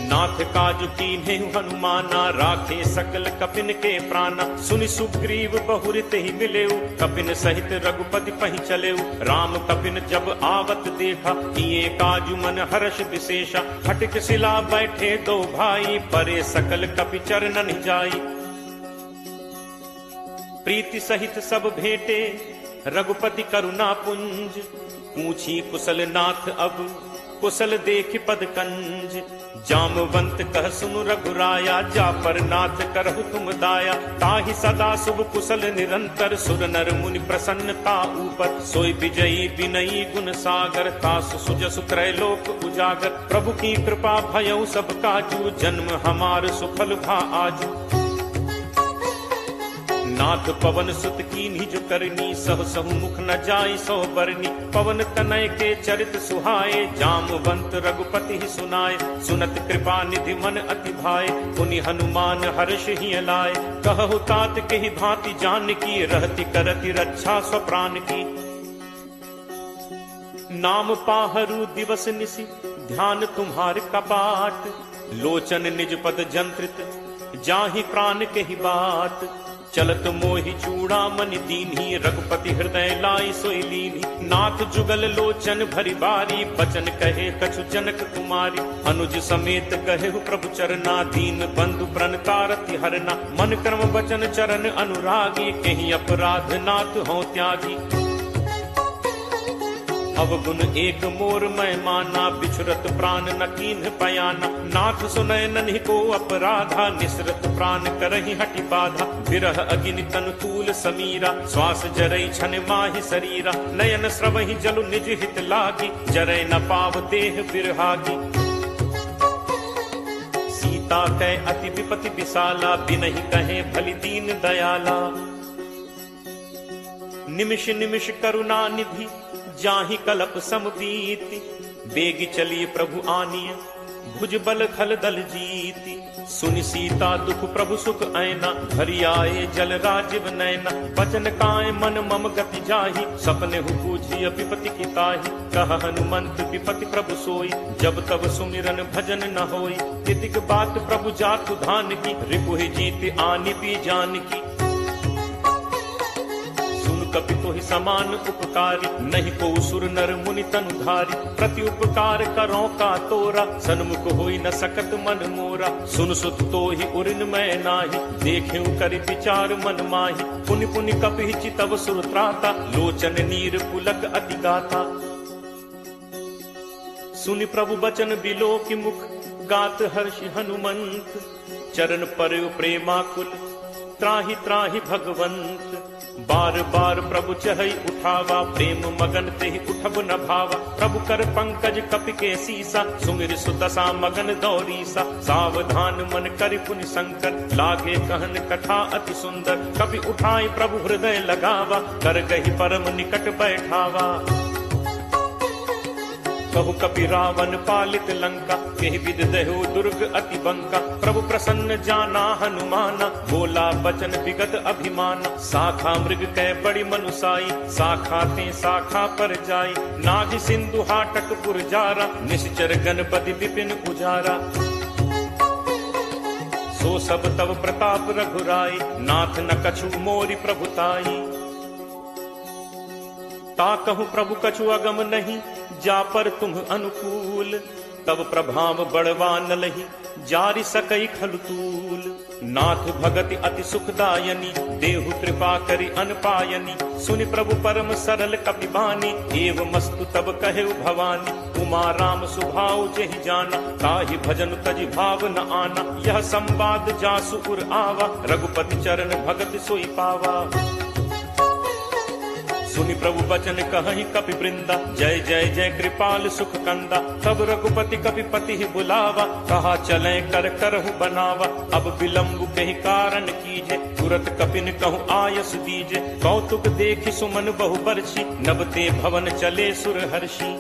नाथ काज कीन्हे हनुमाना, राखे सकल कपिन के प्राणा। सुनि सुग्रीव बहुरित ही मिलेऊ, कपिन सहित रघुपति पहि चलेऊ। राम कपिन जब आवत देखा, किए काजु मन हर्ष विशेषा। हटिक शिला बैठे दो भाई, परे सकल कपि चरणन जाई। प्रीति सहित सब भेंटे, रघुपति करुणा पुंज। पूछी कुशल नाथ अब, कुशल देख पद कंज। जामवंत कह सुनु रघुराया, जा पर नाथ करहु तुम दाया। ताहि सदा शुभ कुशल निरंतर, सुर नर मुनि प्रसन्नता ऊपर। सोई विजयी विनयी गुण सागर, तासु सुजसु त्रैलोक उजागर। प्रभु की कृपा भयउ सब काजू, जन्म हमार सुफल भा आजू। नाथ पवन सुत कीन्ही जो करनी, सह सहु मुख न जाई सो बरनी। पवन तनय के चरित सुहाए, जामवंत रघुपति ही सुनाए। सुनत कृपा निधि मन अति भाए, पुनि हनुमान हर्ष ही लाए। कहु तात के ही भांति जान की, रहति करति रक्षा स्वप्राण की। नाम पाहरू दिवस निशि, ध्यान तुम्हार कपाट। लोचन निज पद जंत्रित, जाहि प्राण के ही बाट। चलत मोहि चूड़ामणि दीन्ही, रघुपति हृदय लाई सोई लीन्ही। नाथ जुगल लोचन भरी बारी, बचन कहे कछु जनक कुमारी। अनुज समेत कहेहु प्रभु चरना, दीन बंधु प्रण तारति हरना। मन कर्म वचन चरण अनुरागी, कहीं अपराध नाथ हो त्यागी। अवगुण एक मोर मैं माना, बिछुरत प्राण न कीन्ह पयाना। नाथ सुनय नन्हि को अपराधा, निसरत प्राण करहि हटि बाधा। विरह अगिनि तनु तूल समीरा, श्वास जरई छन माहि शरीरा। नयन स्रवहि जलु निज हित लागी, जरय न पाव देह बिरहागी। सीता कै अति विपति विशाला, बिनहि कहे भली दीन दयाला। निमिष निमिष करुणा निधि, जाहि कलप सम बीति, बेगी चलिए प्रभु आनिय, भुज बल खल दल जीति। सुनि सीता दुख प्रभु सुख ऐना, भरी आए जल राजीव नैना। बचन काय मन मम गति जाहि, सपने हु पूछिय विपति की ताहि। कह हनुमंत विपति प्रभु सोई, जब तब सुमिरन भजन न होई। तितिक बात प्रभु जातु धान की, रिपुहि जीत आनि पी जान की। कपि तोहि समान उपकारी, नहीं को सुर नर मुनि तनुधारी। प्रति उपकार करो का तोरा, सन्मुख होई न सकत मन मोरा। सुन सुत तोहि उरिन मैं नाही, देखिउ करि विचार मन माही। पुनि पुनि कपि चितव सुर त्राता, लोचन नीर पुलक अति गाथा। सुनि प्रभु बचन बिलो की मुख, गात हर्षि हनुमंत। चरण पर प्रेमाकुल, त्राहि त्राहि भगवंत। बार बार प्रभु चहई उठावा, प्रेम मगन तेहि उठब न भावा। प्रभु कर पंकज कपि के सीसा, सुमिर सुदशा मगन दौरीसा। सावधान मन करि पुनि शंकर, लागे कहन कथा अति सुंदर। कपि उठाई प्रभु हृदय लगावा, कर गहि परम निकट बैठावा। कहु कपि रावण पालित लंका, केहि विध दहु दुर्ग अति बंका। प्रभु प्रसन्न जाना हनुमाना, बोला बचन विगत अभिमाना। शाखा मृग कै बड़ी मनुसाई, शाखा ते शाखा पर जाई। नाग सिंधु हाटक पुरजारा, निश्चर गणपति विपिन उजारा। सो सब तव प्रताप रघुराई, नाथ न कछु मोरि प्रभुताई। ता कहूँ प्रभु कछु अगम नहीं, जा पर तुम अनुकूल। तब प्रभाव बड़वा नलहि, जारि सकई खलतूल। नाथ भगति अति सुखदायनी, देहु कृपा करि अनपायनी। सुनि प्रभु परम सरल कपिबानी, एव मस्तु तब कहेउ भवानी। उमा राम सुभाव जेहि जाना, ताहि भजन तजि भाव न आना। यह संवाद जासु उर आवा, रघुपति चरण भगत सोई पावा। सुनि प्रभु बचन कहहि कपि वृंदा, जय जय जय कृपाल सुख कंदा। तब रघुपति कपिपति ही बुलावा, कहा चले कर करहु बनावा। अब विलंब कहि कारण कीजे, तुरत कपिन कहु आयस दीजे। कौतुक देखि सुमन बहु बरछी, नबते भवन चले सुर हर्षि।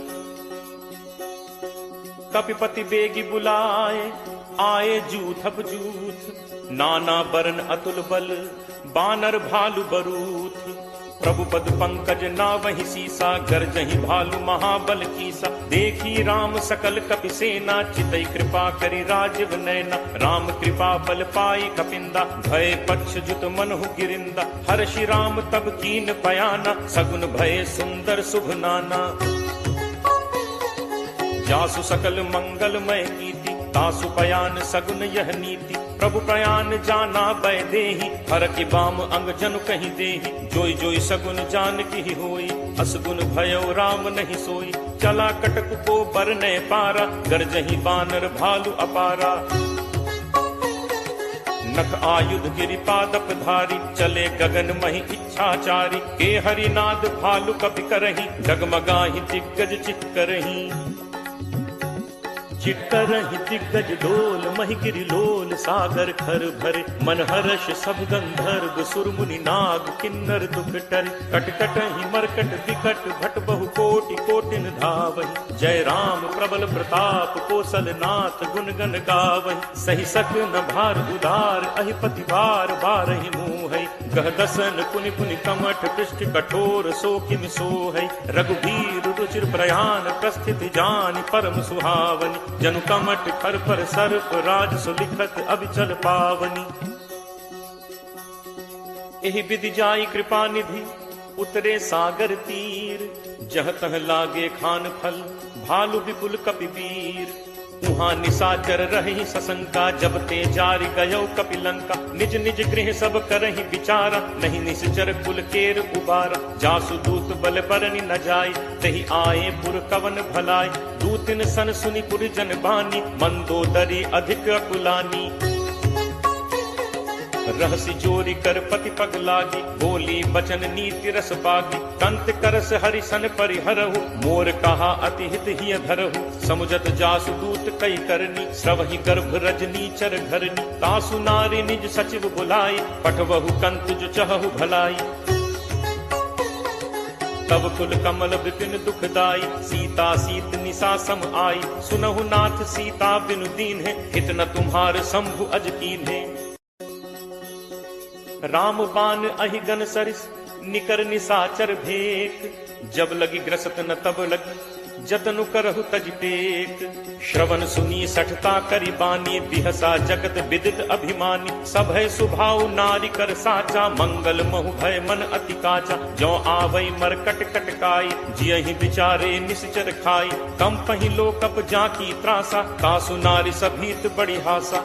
कपिपति बेगी बुलाए, आए जूथप जूथ। नाना बरन अतुल बल, बानर भालु बरूथ। प्रभु पद पंकज नावहि सीसा, गर्जहि भालु महाबल कीसा। देखी राम सकल कपि सेना, चितई कृपा करि राजीव नैना। राम कृपा बल पाई कपिंदा, भय पक्ष जुत मनहु गिरिंदा। हर्षि राम तब कीन बयाना, सगुन भय सुंदर शुभ नाना। जासु सकल मंगलमय कीति, तासु पयान सगुन यह नीति। प्रभु प्रयान जाना बै देहि, हर की बाम अंग जनु कहीं देहि। जोई जोई सगुन जान की होई, असगुन भयो राम नहीं सोई। चला कटक को बरने पारा, गरजहि बानर भालु अपारा। नख आयुध गिरि पादप धारी, चले गगन महि इच्छाचारी। के हरिनाद भालु कपि करहि, डगमगाहि दिग्गज चित्करहि। चित्करहि दिग्गज डोल, महि गिरि लोल सागर खर भरे। मन हर्ष सब गंधर्व सुर मुनि नाग, किन्नर दुख टरे। कट कटहि मरकट विकट, भट बहु कोटि कोटिन धावहि। जय राम प्रबल प्रताप, कौशल नाथ गुण गण गावहि। सही सक न भार उदार, अहिपति बार बारहि मुँहै। गह दसन पुनि पुनि कमठ, पृष्ठ कठोर सो किम सोहै। रघुबीर रुचिर प्रयाण, प्रस्थिति जानि परम सुहावनि। जनु कमठ खर पर सर्प, राज सुलिखत अविचल पावनी। एहि विधि जाई कृपा निधि, उतरे सागर तीर। जह तह लागे खान फल, भालु विपुल कपिवीर। उहाँ निशाचर रही सशंका, जब ते जारि गयो कपिलंका। निज निज गृह सब करहि विचारा, नहीं निश्चर कुल केर उबारा। जासु दूत बल बरनि न जाय, तहि आए पुर कवन भलाय। दूतिन सन सुनि पुर जन बानी, मंदोदरी अधिक अकुलानी। रहसी जोरी कर पति पग लागी, बोली बचन नीति रस बागी। कंत करस हरिसन परिहरहु, मोर कहा अति हित ही धरहु। समुझत जासु दूत कई करनी, श्रवहि गर्भ रजनी चर घरनी। तासु नारी निज सचिव बुलाई, पठवहु कंत जो चहु भलाई। तब कुल कमल विपिन दुखदाई, सीता सीत निशा सम आई। सुनहु नाथ सीता बिनु दीन है, हित न तुम्हार शंभु अज कीन है। राम बान अहिगन सरिस, निकर निशाचर भेक। जब लगी ग्रसत न तब लगी, जतनु करहु तज टेक। श्रवण सुनी सठता करी बानी, बिहसा जगत विदित अभिमानी। सभय सुभाव नारी कर साचा, मंगल महु भय मन अति काचा। जो आवई मरकट कटकाई, जियहि विचारे निश्चर खाई। कम पहि लोकप जाकी त्रासा, कासु नारी सभीत बड़ी हासा।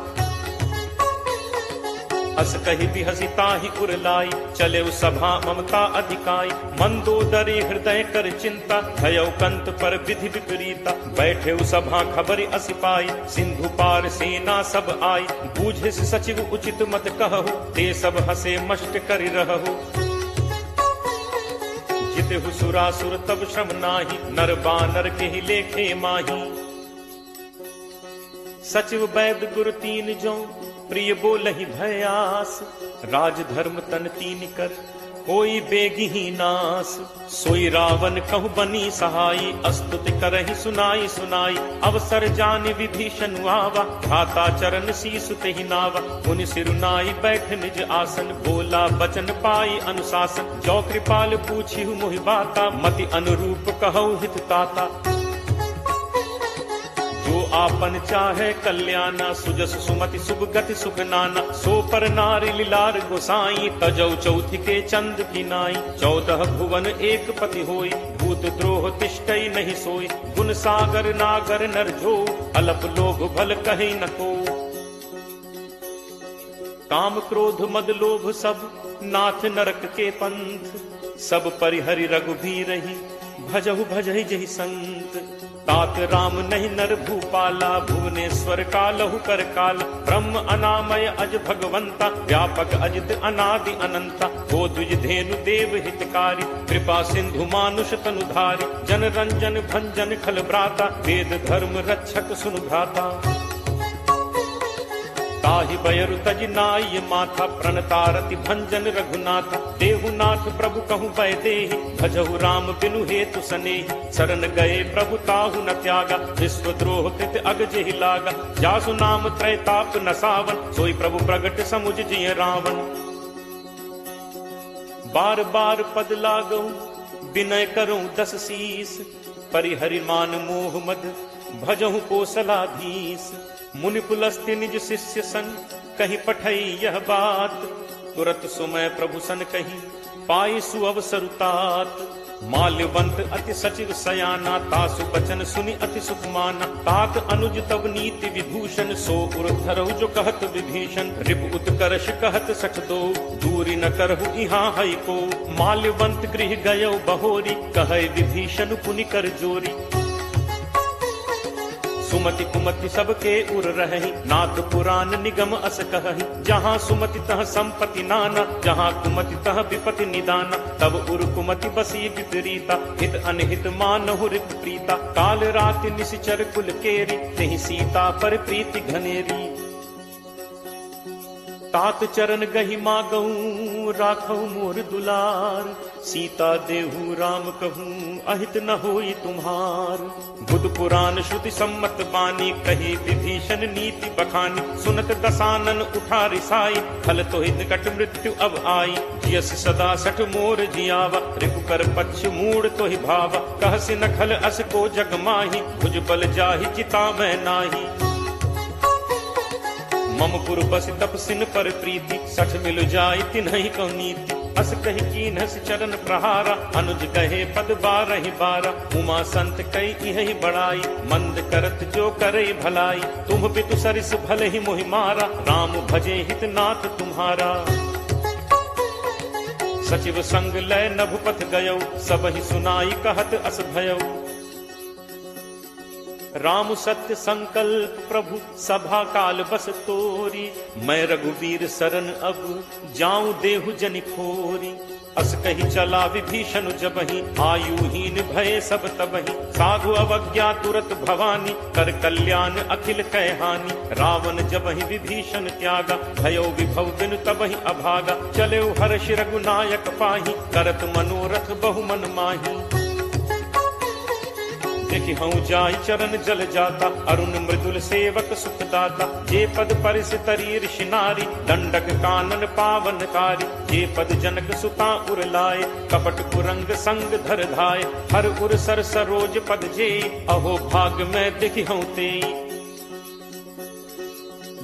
अस कही बिहसी ताहि उरलाई, चले सभा ममता अधिकाई। मंदोदरी हृदय कर चिंता, भयउ कंत पर विधि विपरीता। बैठे सभा खबरि असिपाई, सिंधु पार सेना सब आई। बूझे सचिव उचित मत कहु, ते सब हसे मष्ट करि रहु। जितहु सुरासुर तब श्रम नाही, नर बानर के ही लेखे माही। सचिव वैद गुरु तीन जो, प्रिय बोलहि भयास। राज धर्म तन तीन कर, कोई बेगी ही नास। सोई रावण कहु बनी सहाई, अस्तुति करहि सुनाई सुनाई। अवसर जान विभीषण आवा, भ्राता चरण शीसु तेहि नावा। मुनि सिरुनाई बैठ निज आसन, बोला बचन पाई अनुशासन। जो कृपाल पूछिहु मोहि बाता, मति अनुरूप कहु हित ताता। जो आपन चाहे कल्याणा, सुजस सुमति शुभ गति सुख नाना। सो पर नारी लीलार गोसाई, तजौ चौथि के चंद की नाई। 14 भुवन एक पति होई, भूत द्रोह तिष्ठई नहीं सोई। गुण सागर नागर नर जो, अलप लोभ भल कहि न को। काम क्रोध मद लोभ सब, नाथ नरक के पंथ। सब परिहरि रघुबीर ही, भजहु भजहि जहि संत। तात राम नहीं नर भूपाला, भुवनेश्वर कालहु कर काला। ब्रह्म अनामय अज भगवंता, व्यापक अजित अनादि अनंता। गो द्विज धेनु देव हितकारी, कृपा सिंधु मानुष तनुधारी। जन रंजन भंजन खल भ्राता, वेद धर्म रक्षक सुनु भ्राता। ताहि बयरु तज नाय माथा, प्रणतारति भंजन रघुनाथा। देहुनाथ प्रभु कहु भय देहि, भजहु राम बिनु हेतु सनेहि। शरण गए प्रभु ताहु न त्यागा, विश्वद्रोह कृत अग जेहि लागा। जासु नाम त्रैताप न सावन, सोई प्रभु प्रगट समुझ जिय रावण। बार बार पद लागऊ, विनय करूं दस शीस। परिहरि मान मोह मद, भजहु कोसलाधीश। मुनि पुलस्त्य निज शिष्य सन, कही पठई यह बात। तुरत सुमय प्रभु सन कही, पाई सुअवसर तात। माल्यवंत अति सचिव सयाना, तासु बचन सुनि अति सुख माना। तात अनुज तब नीति विभूषण, सो उर धरहु जो कहत विभीषण। रिपु उत्कर्ष कहत सठ दो, दूरी न करहु इहाँ हई को। माल्यवंत गृह गयो बहोरी, कहै विभीषण पुनि कर जोरी। सुमति कुमति सबके उर रहहि, नाथ पुराण निगम अस कहहि। जहाँ सुमति तह संपत्ति नाना, जहाँ कुमति तह विपति निदाना। तब उर कुमति बसी विपरीता, हित अनहित मानहु रिपु प्रीता। काल राति निशिचर कुल केरी, तेहि सीता पर प्रीति घनेरी। तात चरण गहि मागऊ, राखऊ मोर दुलार। सीता देहु राम कहूँ, अहित न होई तुम्हार। बुध पुराण श्रुति सम्मत बानी, कही विभीषण नीति बखानी। सुनत दसानन उठा रिसाई, फल तो निकट मृत्यु अब आई। जियस सदा सठ मोर जियावा, रिपु कर पक्ष मूड तो ही भावा। कहसि न खल अस को जग माही, भुज बल जाहि चिता मैं नाही। मम पुर बस तपसिन पर प्रीति, सठ मिल जाय तिन्हि कौ नीति। अस कहि कीन्हस चरण प्रहारा, अनुज कहे पद बारहि बारा। उमा संत कई इहि बड़ाई, मंद करत जो करे भलाई। तुम पितु सरिस भले ही मोहि मारा, राम भजे हित नाथ तुम्हारा। सचिव संग लय नभुपथ गयौ, सबहि सुनाई कहत अस भयौ। राम सत्य संकल्प प्रभु सभा काल बस तोरी, मैं रघुवीर शरण अब जाऊं देहु जनि खोरी। अस कही चला विभीषण जबहि, आयुहीन भय सब तबहि, साधु अवज्ञा तुरत भवानी, कर कल्याण अखिल कह हानि। रावण जबहि विभीषण त्यागा, भयो विभव बिनु तबहि अभागा, चले हर्ष रघुनायक पाही, करत मनोरथ बहु मन माही। देखि हूँ जाई चरण जल जाता, अरुण मृदुल सेवक सुखदाता, जे पद परिस तरी ऋषि नारी, दंडक कानन पावनकारी, जे पद जनक सुता उर लाए, कपट कुरंग संग धर धाय, हर उर सर सरोज पद जे, अहो भाग में देखि हूँ ते।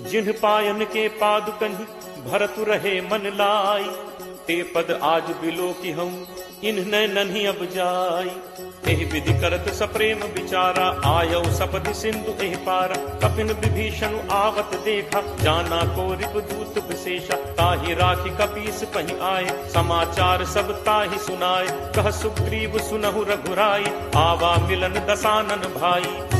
जिन्ह पायन के पादुकहि भरतु रहे मन लाई, ते पद आज बिलो की हूँ इन्ह नन्ही अब जाई। एहि विधि करत सप्रेम विचारा, आयौ सपति सिंधु एहि पारा, कपिन विभीषण आवत देखा, जाना को रिपुदूत विशेषा, ताहि राखी कपीस पहि आए, समाचार सब ताहि सुनाए, कह सुग्रीव सुनहु रघुराई, आवा मिलन दसानन भाई।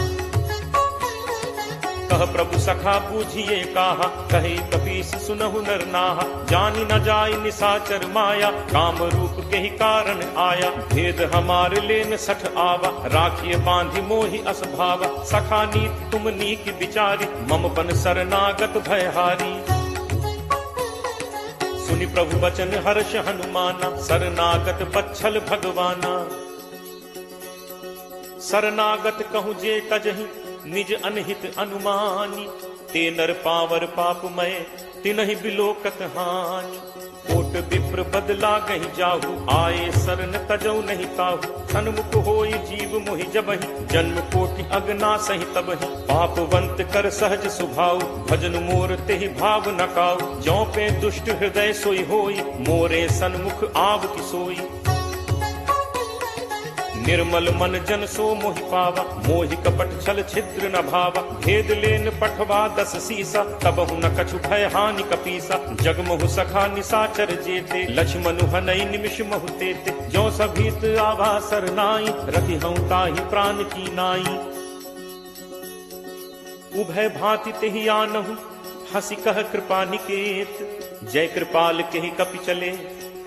कह प्रभु सखा बूझिए काहा, कहे कपीस सुनहु नर नाहा, जानी न जाय निसाचर माया, काम रूप के ही कारण आया, भेद हमार लेन सठ आवा, राखिए बांधि मोहि अस भावा, सखा नीत तुम नीक विचारी, मम बन शरणागत भयहारी। सुनि प्रभु बचन हर्ष हनुमाना, शरणागत बच्छल भगवाना। शरणागत कहूँ जे तजहि निज अनहित अनुमानी, ते नर पावर पापमय तिनहि बिलोकत हानि। कोट विप्र बदला गहि जाहु, आए शरण तजौ नहीं ताहु, सन्मुख होई जीव मोहि जबहि, जन्म कोटि अगना सहि तबहि, पापवंत कर सहज सुभाव, भजन मोर तेहि भाव न काऊ, जौ पे दुष्ट हृदय सोई होई, मोरे सन्मुख आव की सोई। निर्मल मन जन सो मोहि पावा, मोहि कपट छल छिद्र न भावा, भेद लेन पठवा 10 सीसा, तबहु न कछु भय हानि कपीसा, जगमहु सखा निसाचर जेते, लक्ष्मणु हनई निमिष महु तेते, ज्यों सभीत आवा सरनाई, रखि हूँ ताहि प्राण की नाई। उभय भांति तेहि आनहु, हंसी कह कृपा निकेत, जय कृपाल केहि कपि चले,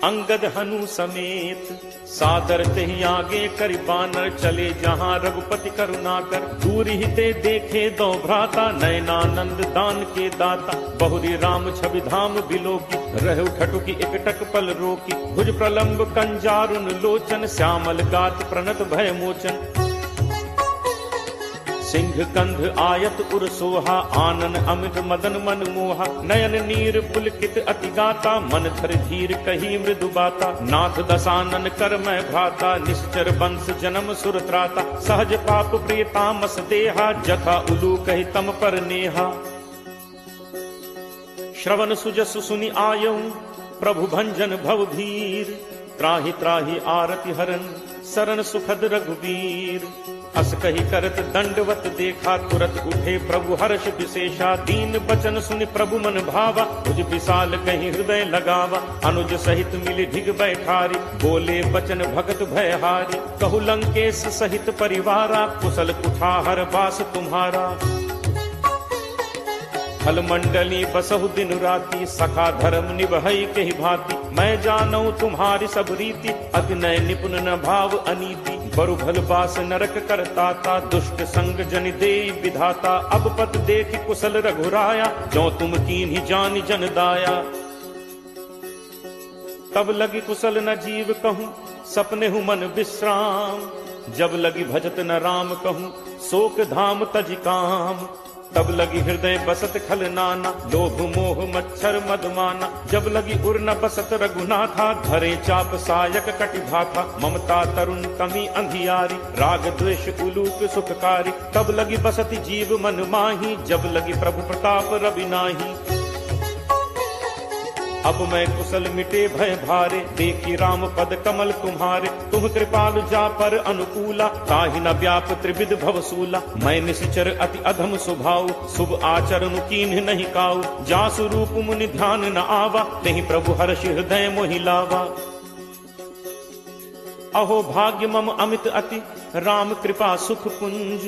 अंगद हनु समेत। सादर तेहि आगे करि बानर, चले जहाँ रघुपति करुणाकर, दूर ही ते देखे दो भ्राता, नयनानंद दान के दाता, बहुरी राम छवि धाम बिलोकी, रहु ठटुकी एकटक पल रोकी, भुज प्रलंब कंजारुन लोचन, श्यामल गात प्रणत भय मोचन। सिंह कंध आयत उर सोहा, आनन अमित मदन मन मोहा, नयन नीर पुलकित अति गाता, मन धर धीर कही मृदु बाता, नाथ दसानन कर मैं भ्राता, निश्चर वंश जन्म सुर त्राता, सहज पाप प्रिय तामस देहा, जथा उलू कही तम पर नेहा। श्रवण सुजसु सुनि आयऊ, प्रभु भंजन भव भीर, त्राहि त्राहि आरति हरन, शरण सुखद रघुवीर। अस कही करत दंडवत देखा, तुरत उठे प्रभु हर्ष विशेषा, दीन बचन सुनि प्रभु मन भावा, तुझ विशाल कहीं हृदय लगावा, अनुज सहित मिली ढिग बैठारी, बोले बचन भगत भयहारी, कहु लंकेश सहित परिवारा, कुशल कुठाहर बास तुम्हारा। फल मंडली बसहु दिन राति, सखा धर्म निभई के ही भांति, मैं जानऊ तुम्हारी सब रीति, अति नय निपुण न भाव अनीति, बरु भल बास नरक करताता, दुष्ट संग जन दे विधाता, अब पत देख कुशल रघुराया, जो तुम कीन्ही जान जन दाया। तब लगी कुशल न जीव कहूँ, सपने हूँ मन विश्राम, जब लगी भजत न राम कहूँ, शोक धाम तज काम। तब लगी हृदय बसत खल नाना, लोभ मोह मच्छर मदमाना, जब लगी उर न बसत रघुनाथा, धरे चाप सायक कटिभाथा, ममता तरुण कमी अंधियारी, राग द्वेष उलूक सुखकारी, तब लगी बसत जीव मन माही, जब लगी प्रभु प्रताप रवि नाही। अब मैं कुशल मिटे भय भारे, देखी राम पद कमल तुम्हारे, तुम कृपालु जा पर अनुकूला, ताहि न व्याप त्रिविध भवसूला, मैं निश्चर अति अधम स्वभाव, शुभ आचरण कीन्ह नहीं काऊ, जासु रूप मुनि ध्यान न आवा, नहीं प्रभु हर्ष हृदय मोहि लावा। अहो भाग्य मम अमित अति, राम कृपा सुख पुंज।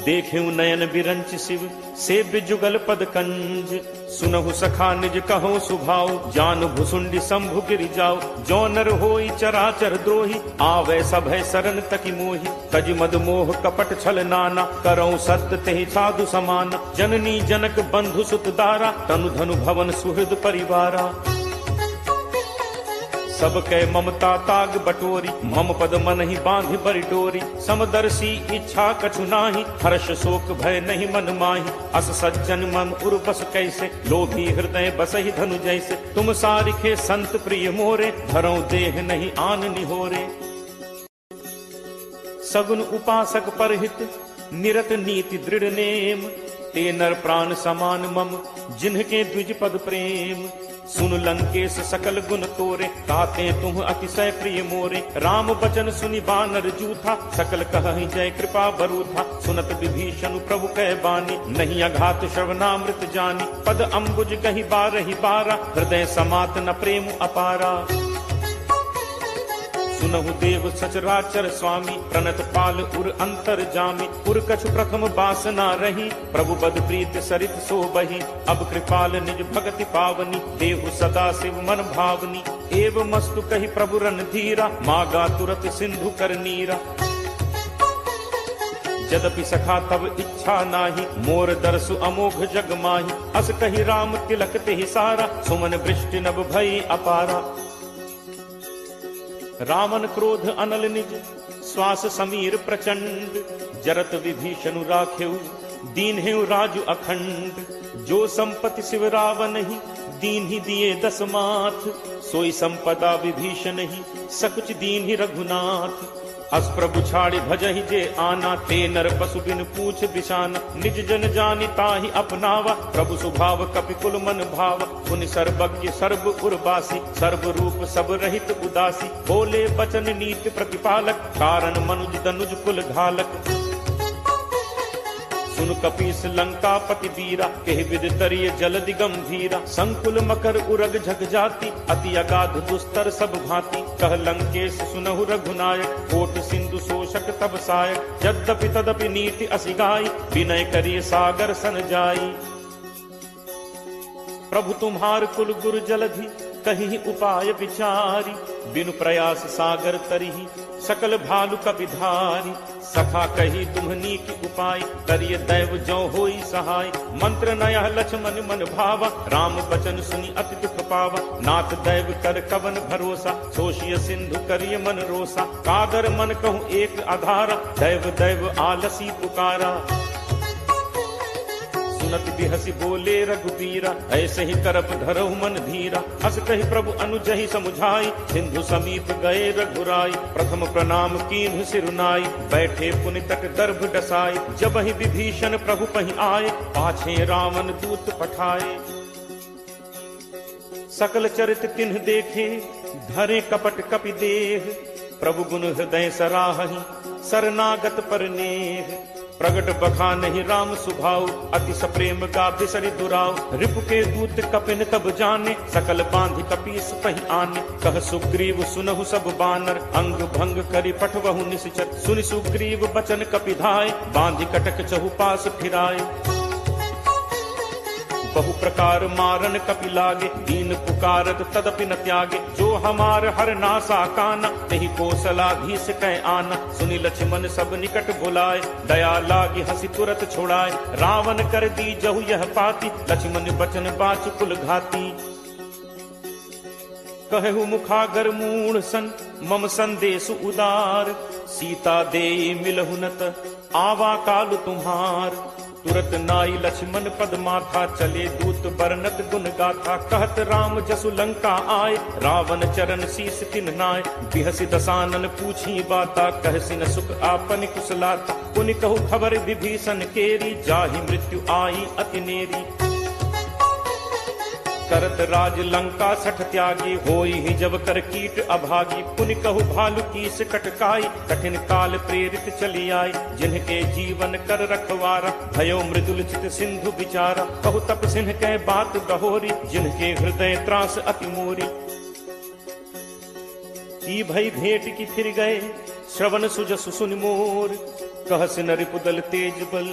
देखेऊ नयन बिरंच शिव, सेव्य जुगल पद कंज। सुनहु सखा निज कहो सुभाव, जान भुसुंडी शंभु गिरि जाओ। जो नर होई चराचर द्रोही, आवे सभय सरन तकी मोही। तज मद मोह कपट छल नाना, करऊं सत्य तेहि साधु समान। जननी जनक बंधु सुत दारा, तनु धनु भवन सुहृद परिवारा। सब कै ममता ताग बटोरी, मम पद मन ही बांध बरि डोरी। समदर्शी इच्छा कछु नाही, हर्ष शोक भय नहीं मन माही। अस सज्जन मम उर बस कैसे, लोभी हृदय बसहि धनु जैसे। तुम सारिखे संत प्रिय मोरे, धरऊं देह नहीं आन निहोरे। सगुन उपासक परहित, निरत नीति दृढ़ नेम। ते नर प्राण समान मम, जिन्हके द्विज पद प्रेम। सुन लंकेश सकल गुण तोरे, ताते तुम अतिशय प्रिय मोरे। राम बचन सुनि बानर जूथा, सकल कहहि जय कृपा बरूथा। सुनत विभीषण प्रभु कह बानी, नहीं अघात श्रवणामृत जानी। पद अम्बुज कहि बारहि बारा, हृदय समात न प्रेम अपारा। सुनहु देव सचराचर स्वामी, प्रणत पाल उर अंतर जामी। उर कछु प्रथम बासना रही, प्रभु बद प्रीत सरित सो बही। अब कृपाल निज भगति पावनी, देहु सदा शिव मन भावनी। एव मस्तु कहि प्रभु रन धीरा, मागा तुरत सिंधु कर नीरा। यद्यपि सखा तब इच्छा नाही, मोर दरसु अमोघ जग माही। अस कहि राम तिलक तेहि सारा, सुमन वृष्टि नभ भई अपारा। रावण क्रोध अनल निज, श्वास समीर प्रचंड। जरत विभीषण राखेऊ, दीन हेउ राजु अखंड। जो संपत्ति शिव रावण ही, दीन ही दिए दस माथ। सोई संपदा विभीषण ही, सकुच दीन ही रघुनाथ। अस प्रभु छाड़ि भजहि जे आना, ते नर पशु बिन पूछ बिशाना। निज जन जानि ताहि अपनावा, प्रभु स्वभाव कपि कुल मन भावा। पुनि सर्वज्ञ सर्व उर्वासी, सर्व रूप सब रहित उदासी। बोले बचन नीति प्रतिपालक, कारण मनुज दनुज कुल घालक। सुन कपीस लंका पति वीरा, केहि विद तरिय जलदि गंभीरा। संकुल मकर उरग झग जाति, अति अगाध दुस्तर सब भांति। कह लंकेश सुनहु रघुनायक, कोट सिंधु शोषक तब सायक। यद्यपि तदपि नीति असिगाई, विनय करिय सागर सन जाई। प्रभु तुम्हार कुल गुरु जलधि, कहीं उपाय विचारी। बिनु प्रयास सागर तरिहि, सकल भालु कपिधारी। सखा कही तुम्हनी की उपाय, करिय दैव जो होई सहाय। मंत्र नयह लक्ष्मण मन भावा, राम बचन सुनि अति दुख पावा। नाथ दैव कर कवन भरोसा, सोशिय सिंधु करिय मन रोसा। कादर मन कहूँ एक आधारा, दैव दैव आलसी पुकारा। सुनत बिहसी बोले रघुबीरा, ऐसे ही करप धरहु मन धीरा। अस कहि प्रभु अनुजहि समुझाई, सिंधु समीप गए रघुराई। प्रथम प्रणाम कीन्हु सिरुनाई, बैठे पुनि तट गर्भ डसाई। जब ही विभीषण प्रभु पहि आए, पाछे रावण दूत पठाए। सकल चरित तिन्ह देखे, धरे कपट कपि देह। प्रभु गुण हृदय सराहहि, शरणागत पर नेह। प्रगट बखानहि राम सुभाव, अति सप्रेम का बिसरि दुराव। रिपु के दूत कपिन तब जाने, सकल बांधि कपीस पहि आने। कह सुग्रीव सुनहु सब बानर, अंग भंग करि पठवहु निश्चर। सुनि सुग्रीव बचन कपिधाय, बांधि कटक चहु पास फिराए। बहु प्रकार मारन कपि लागे, दीन पुकारत तदपि न त्यागे। जो हमार हर नासा काना, तेहि कौशलाधीश कह आना। सुनि लक्ष्मण सब निकट बुलाए, दया लागी हंसी तुरत छोड़ाए। रावण कर दी जहु यह पाती, लक्ष्मण बचन बाच कुल घाती। कहु मुखागर मूढ़ सन, मम संदेश उदार। सीता देई मिलहु नत, आवा काल तुम्हार। तुरत नाई लक्ष्मण पद माथा, चले दूत बरनत गुण गाथा। कहत राम जसु लंका आए, रावण चरण शीस तिन नाय। बिहसि दसानन पूछी बाता, कहसि न सुख आपन कुशलाता। पुनि कहु खबर विभीषण केरी, जाहि मृत्यु आई अति नेरी। करत राज लंका सठ त्यागी, होई ही जब कर कीट अभागी। पुनि कहु भालु कीस कटकाई, कठिन काल प्रेरित चली आई। जिनके जीवन कर रखवारा, भयो मृदुल चित सिंधु विचारा। कहु तप सिंह कह बात गहोरी, जिनके हृदय त्रास अति मोरी। की भई भेंट की फिर गए, श्रवण सुजसु सुनि मोर, कहस न रिपुदल तेज बल,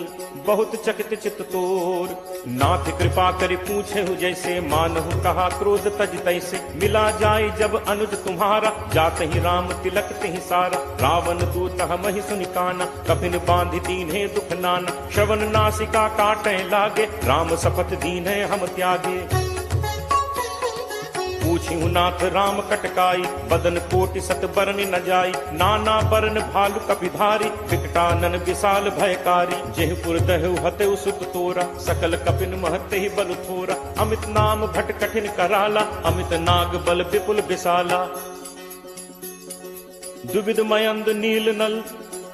बहुत चकित चित तोर। नाथ कृपा करि पूछे हु जैसे, मानहु कहा क्रोध तज तैसे। मिला जाय जब अनुज तुम्हारा, जात ही राम तिलक तिहि सारा। रावण दूत हमहि सुनि काना, कफिन बांधि दीन्हे दुख नाना। श्रवण नासिका काटै लागे, राम शपथ दीन्हे हम त्यागे। पूछिहु नाथ राम कटकाई, बदन कोटि सत बरन न जाई। नाना बरन भालु कपिधारी, विकटानन विशाल भयकारी। जेहपुर दहु हतेउ सुत तोरा, सकल कपिन महते बल थोरा। अमित नाम भट कठिन कराला, अमित नाग बल विपुल विशाला। दुविध मयंद नील नल,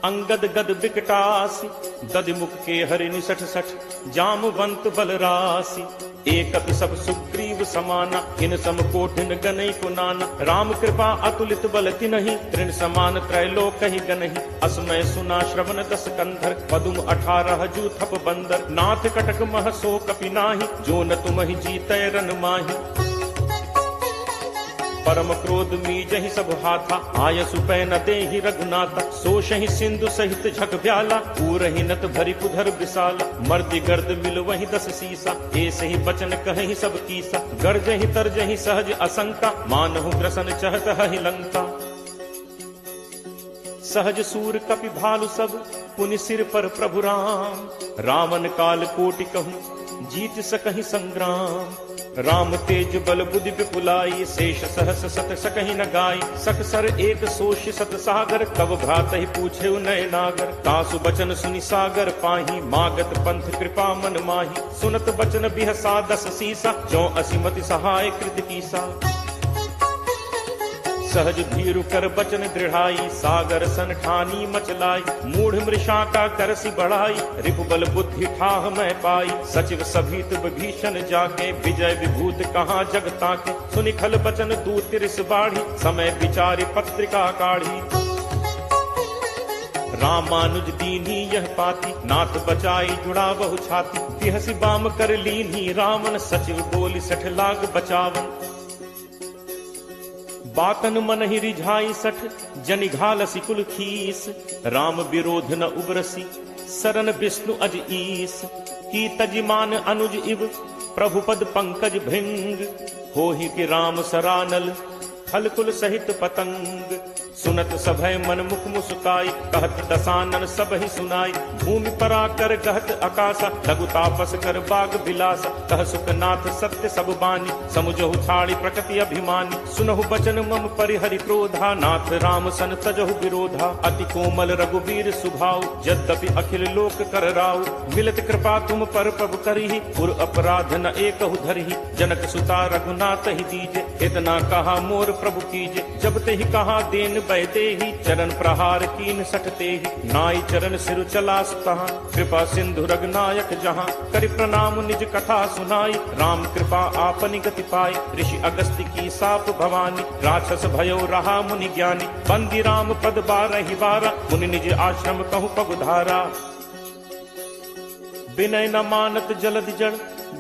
अंगद गद विकटासी। दधिमुख के हरि निसठ सठ, जामवंत बल राशि। एकत सब सुग्रीव समाना, इन सम कोटिन गनई को नाना। राम कृपा अतुलित बल तिन्हि, तृण समान त्रैलोक ही गनहि। असमय सुना श्रवण दस कंधर, पदुम 18 जू थप बंदर। नाथ कटक मह सो कपि नाही, जो न तुमहि जीतै रन माही। परम क्रोध मीजहि सब हाथा, आयसु पै न देहि रघुनाथा। सोषहि सिंधु सहित झक ब्याला, पूरहि नत भरि कुधर विशाला। मर्दि गर्द मिल वहि 10 सीसा, ऐसे ही बचन कहहि सब कीसा। गर्जहि तरजहि सहज असंका, मानहु ग्रसन चहत हहि लंका। सहज सूर कपि भालु सब, पुनि सिर पर प्रभु राम। रावण काल कोटि कहूँ, जीत सकहि संग्राम। राम तेज बल बुद्धि विपुलाई, शेष सहस सत सकहि न गाई। सकसर एक सोष सत सागर, कब भ्रात ही पूछे नय नागर। तासु बचन सुनि सागर पाही, मागत पंथ कृपा मन माही। सुनत बचन बिहसा 10 सीसा, जो असिमति सहाय कृत कीसा। सहज भीरु कर बचन दृढ़ाई, सागर सन ठानी मचलाई। मूढ़ मृषा का करसी बढ़ाई, रिपुबल बुद्धि ठाह मैं पाई। सचिव सभीत विभीषण जाके, विजय विभूत कहाँ जगता के। सुनि खल बचन दूत तिरिस बाढ़ी, समय विचारि पत्रिका काढ़ी। रामानुज दीन्ही यह पाती, नाथ बचाई जुड़ा बहु छाती। बिहसी बाम कर लीन्ही रावण, सचिव बोली 60 लाख बचावन। बातन मन ही रिझाई 60, जनि घालसी कुल खीस। राम विरोध न उबरसी, सरन विष्णु अज ईस। की तजिमान अनुज इव, प्रभु पद पंकज भृंग। होहि कि राम सरानल, खल कुल सहित पतंग। सुनत सभय मन मुख मुस्काई, कहत दसानन सब ही सुनाई। भूमि परा कर कहत आकाशा, लघु तापस कर बाग बिलासा। कह सुखनाथ सत्य सब बानी, समुझहु छाड़ी प्रकृति अभिमानी। सुनहु बचन मम परिहरि क्रोधा, नाथ राम सन तजहु विरोधा। अति कोमल रघुवीर सुभाऊ, यद्यपि अखिल लोक कर राऊ। मिलत कृपा तुम पर प्रभु करिहि, पुर अपराध न एकहु धरिहि। जनक सुता रघुनाथ ही दीजे, इतना कहा मोर प्रभु कीजे। जब ते ही कहा देन बैते ही, चरण प्रहार कीन सटते ही। नाई चरण सिर चला सुतहा, कृपा सिंधु रघुनायक जहाँ। करि प्रणाम निज कथा सुनाई, राम कृपा आपनि गति पाई। ऋषि अगस्त्य की साप भवानी, राक्षस भयो रहा मुनि ज्ञानी। बंदी राम पद 12 बारा, मुनि निज आश्रम कहु पगुधारा। विनय न मानत जलद जड़,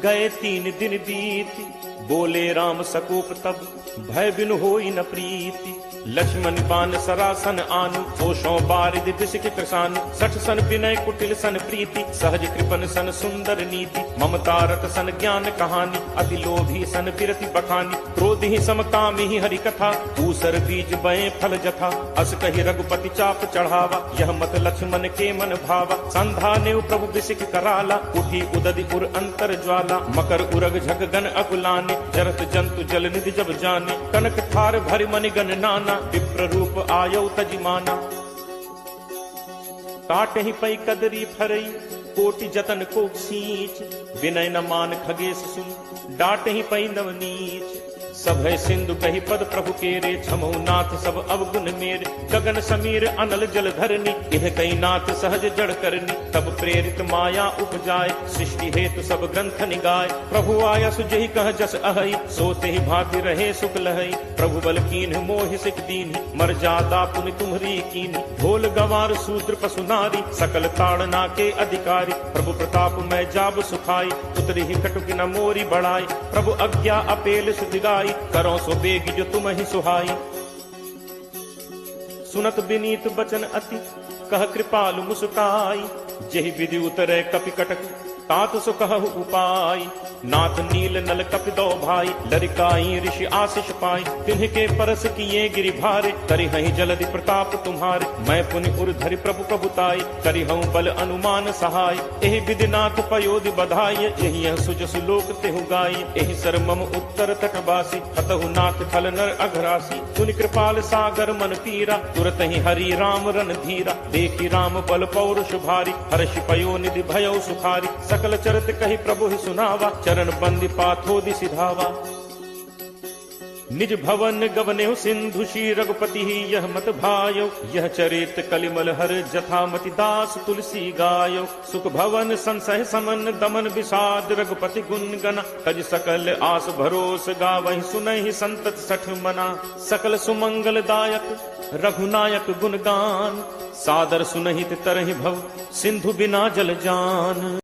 गए 3 दिन बीती। बोले राम सकोप तब, भय बिनु होई न प्रीति। लक्ष्मण बान सरासन आनु, होशों बारिद बिसिक कृषानु। 60 सन विनय कुटिल सन प्रीति, सहज कृपन सन सुंदर नीति। ममता रत सन ज्ञान कहानी, अति लोभी सन विरति बखानी। क्रोध ही समकामी ही हरि कथा, ऊसर बीज बए फल जथा। अस कहि रघुपति चाप चढ़ावा, यह मत लक्ष्मण के मन भावा। संधा नेव प्रभु बिसिक कराला, उठी उदधि उर अंतर ज्वाला। मकर उरग झग गन अकुलाने, जरत जंतु जल निधि जब जाने। कनक थार भरि मनि गण नाना, विप्र रूप आयौ तजिमाना। काटे ही पै कदरी फरई, कोटि जतन को सींच। विनय न मान खगेश सुन, डाटे ही पै नवनीच। सभय सिंधु कही पद प्रभु केरे, छमौ नाथ सब अवगुण मेरे। गगन समीर अनल जल धरनी, इह कई नाथ सहज जड़ करनी। तब प्रेरित माया उपजाए, सृष्टि हेतु सब ग्रंथ निगाय। प्रभु आया सुजहि कह जस अहई, सोते ही भांति रहे सुख लहई। प्रभु बल कीन मोहि सिख दीन्हि, मर्यादा पुनि तुम्हरी कीन्हि। ढोल गंवार शूद्र पशु नारी, सकल ताड़ना के अधिकारी। प्रभु प्रताप मैं जाब सुखाई, उतरी ही कटुक न मोरी बढ़ाई। प्रभु आज्ञा अपेल सुधिगाई, करो सो बेग जो तुम ही सुहाई। सुनत विनीत बचन अति कह कृपालु मुस्काई। जेहि विधि उतरे कपि कटक तात सो कहु उपाय। नाथ नील नल कपि दो भाई लरिकाई ऋषि आशीष पाई। तिन्ह के परस किए गिरि भारे करि हहि जलधि प्रताप तुम्हारे। मैं पुनि उर धरि प्रभु प्रभुताई करि हूँ बल अनुमान सहाय। एहि विधि नाथ पयोधि बधाई यही सुज सुलोक तेहु गाई। एहि सर मम उत्तर तटवासी हतहु नाथ खल नर अघरासी। सुनि कृपाल सागर मन पीरा तुरत ही हरि राम रन धीरा। देखी राम बल पौरुष भारी हर्षि पयो निधि भयो सुखारी। सकल चरित कहि प्रभु ही सुनावा चरण बंदी पाथोदि सिधावा। निज भवन गवनेहु सिंधु श्री रघुपति ही यह मत भायो। यह चरित कलिमल हर जथामति दास तुलसी गायो। सुख भवन संसह समन दमन विषाद रघुपति गुण गना। तज सकल आस भरोस गावहि सुनहि संतत सठ मना। सकल सुमंगल दायक रघुनायक गुणगान सादर सुनहित तरहि भव सिंधु बिना जल जान।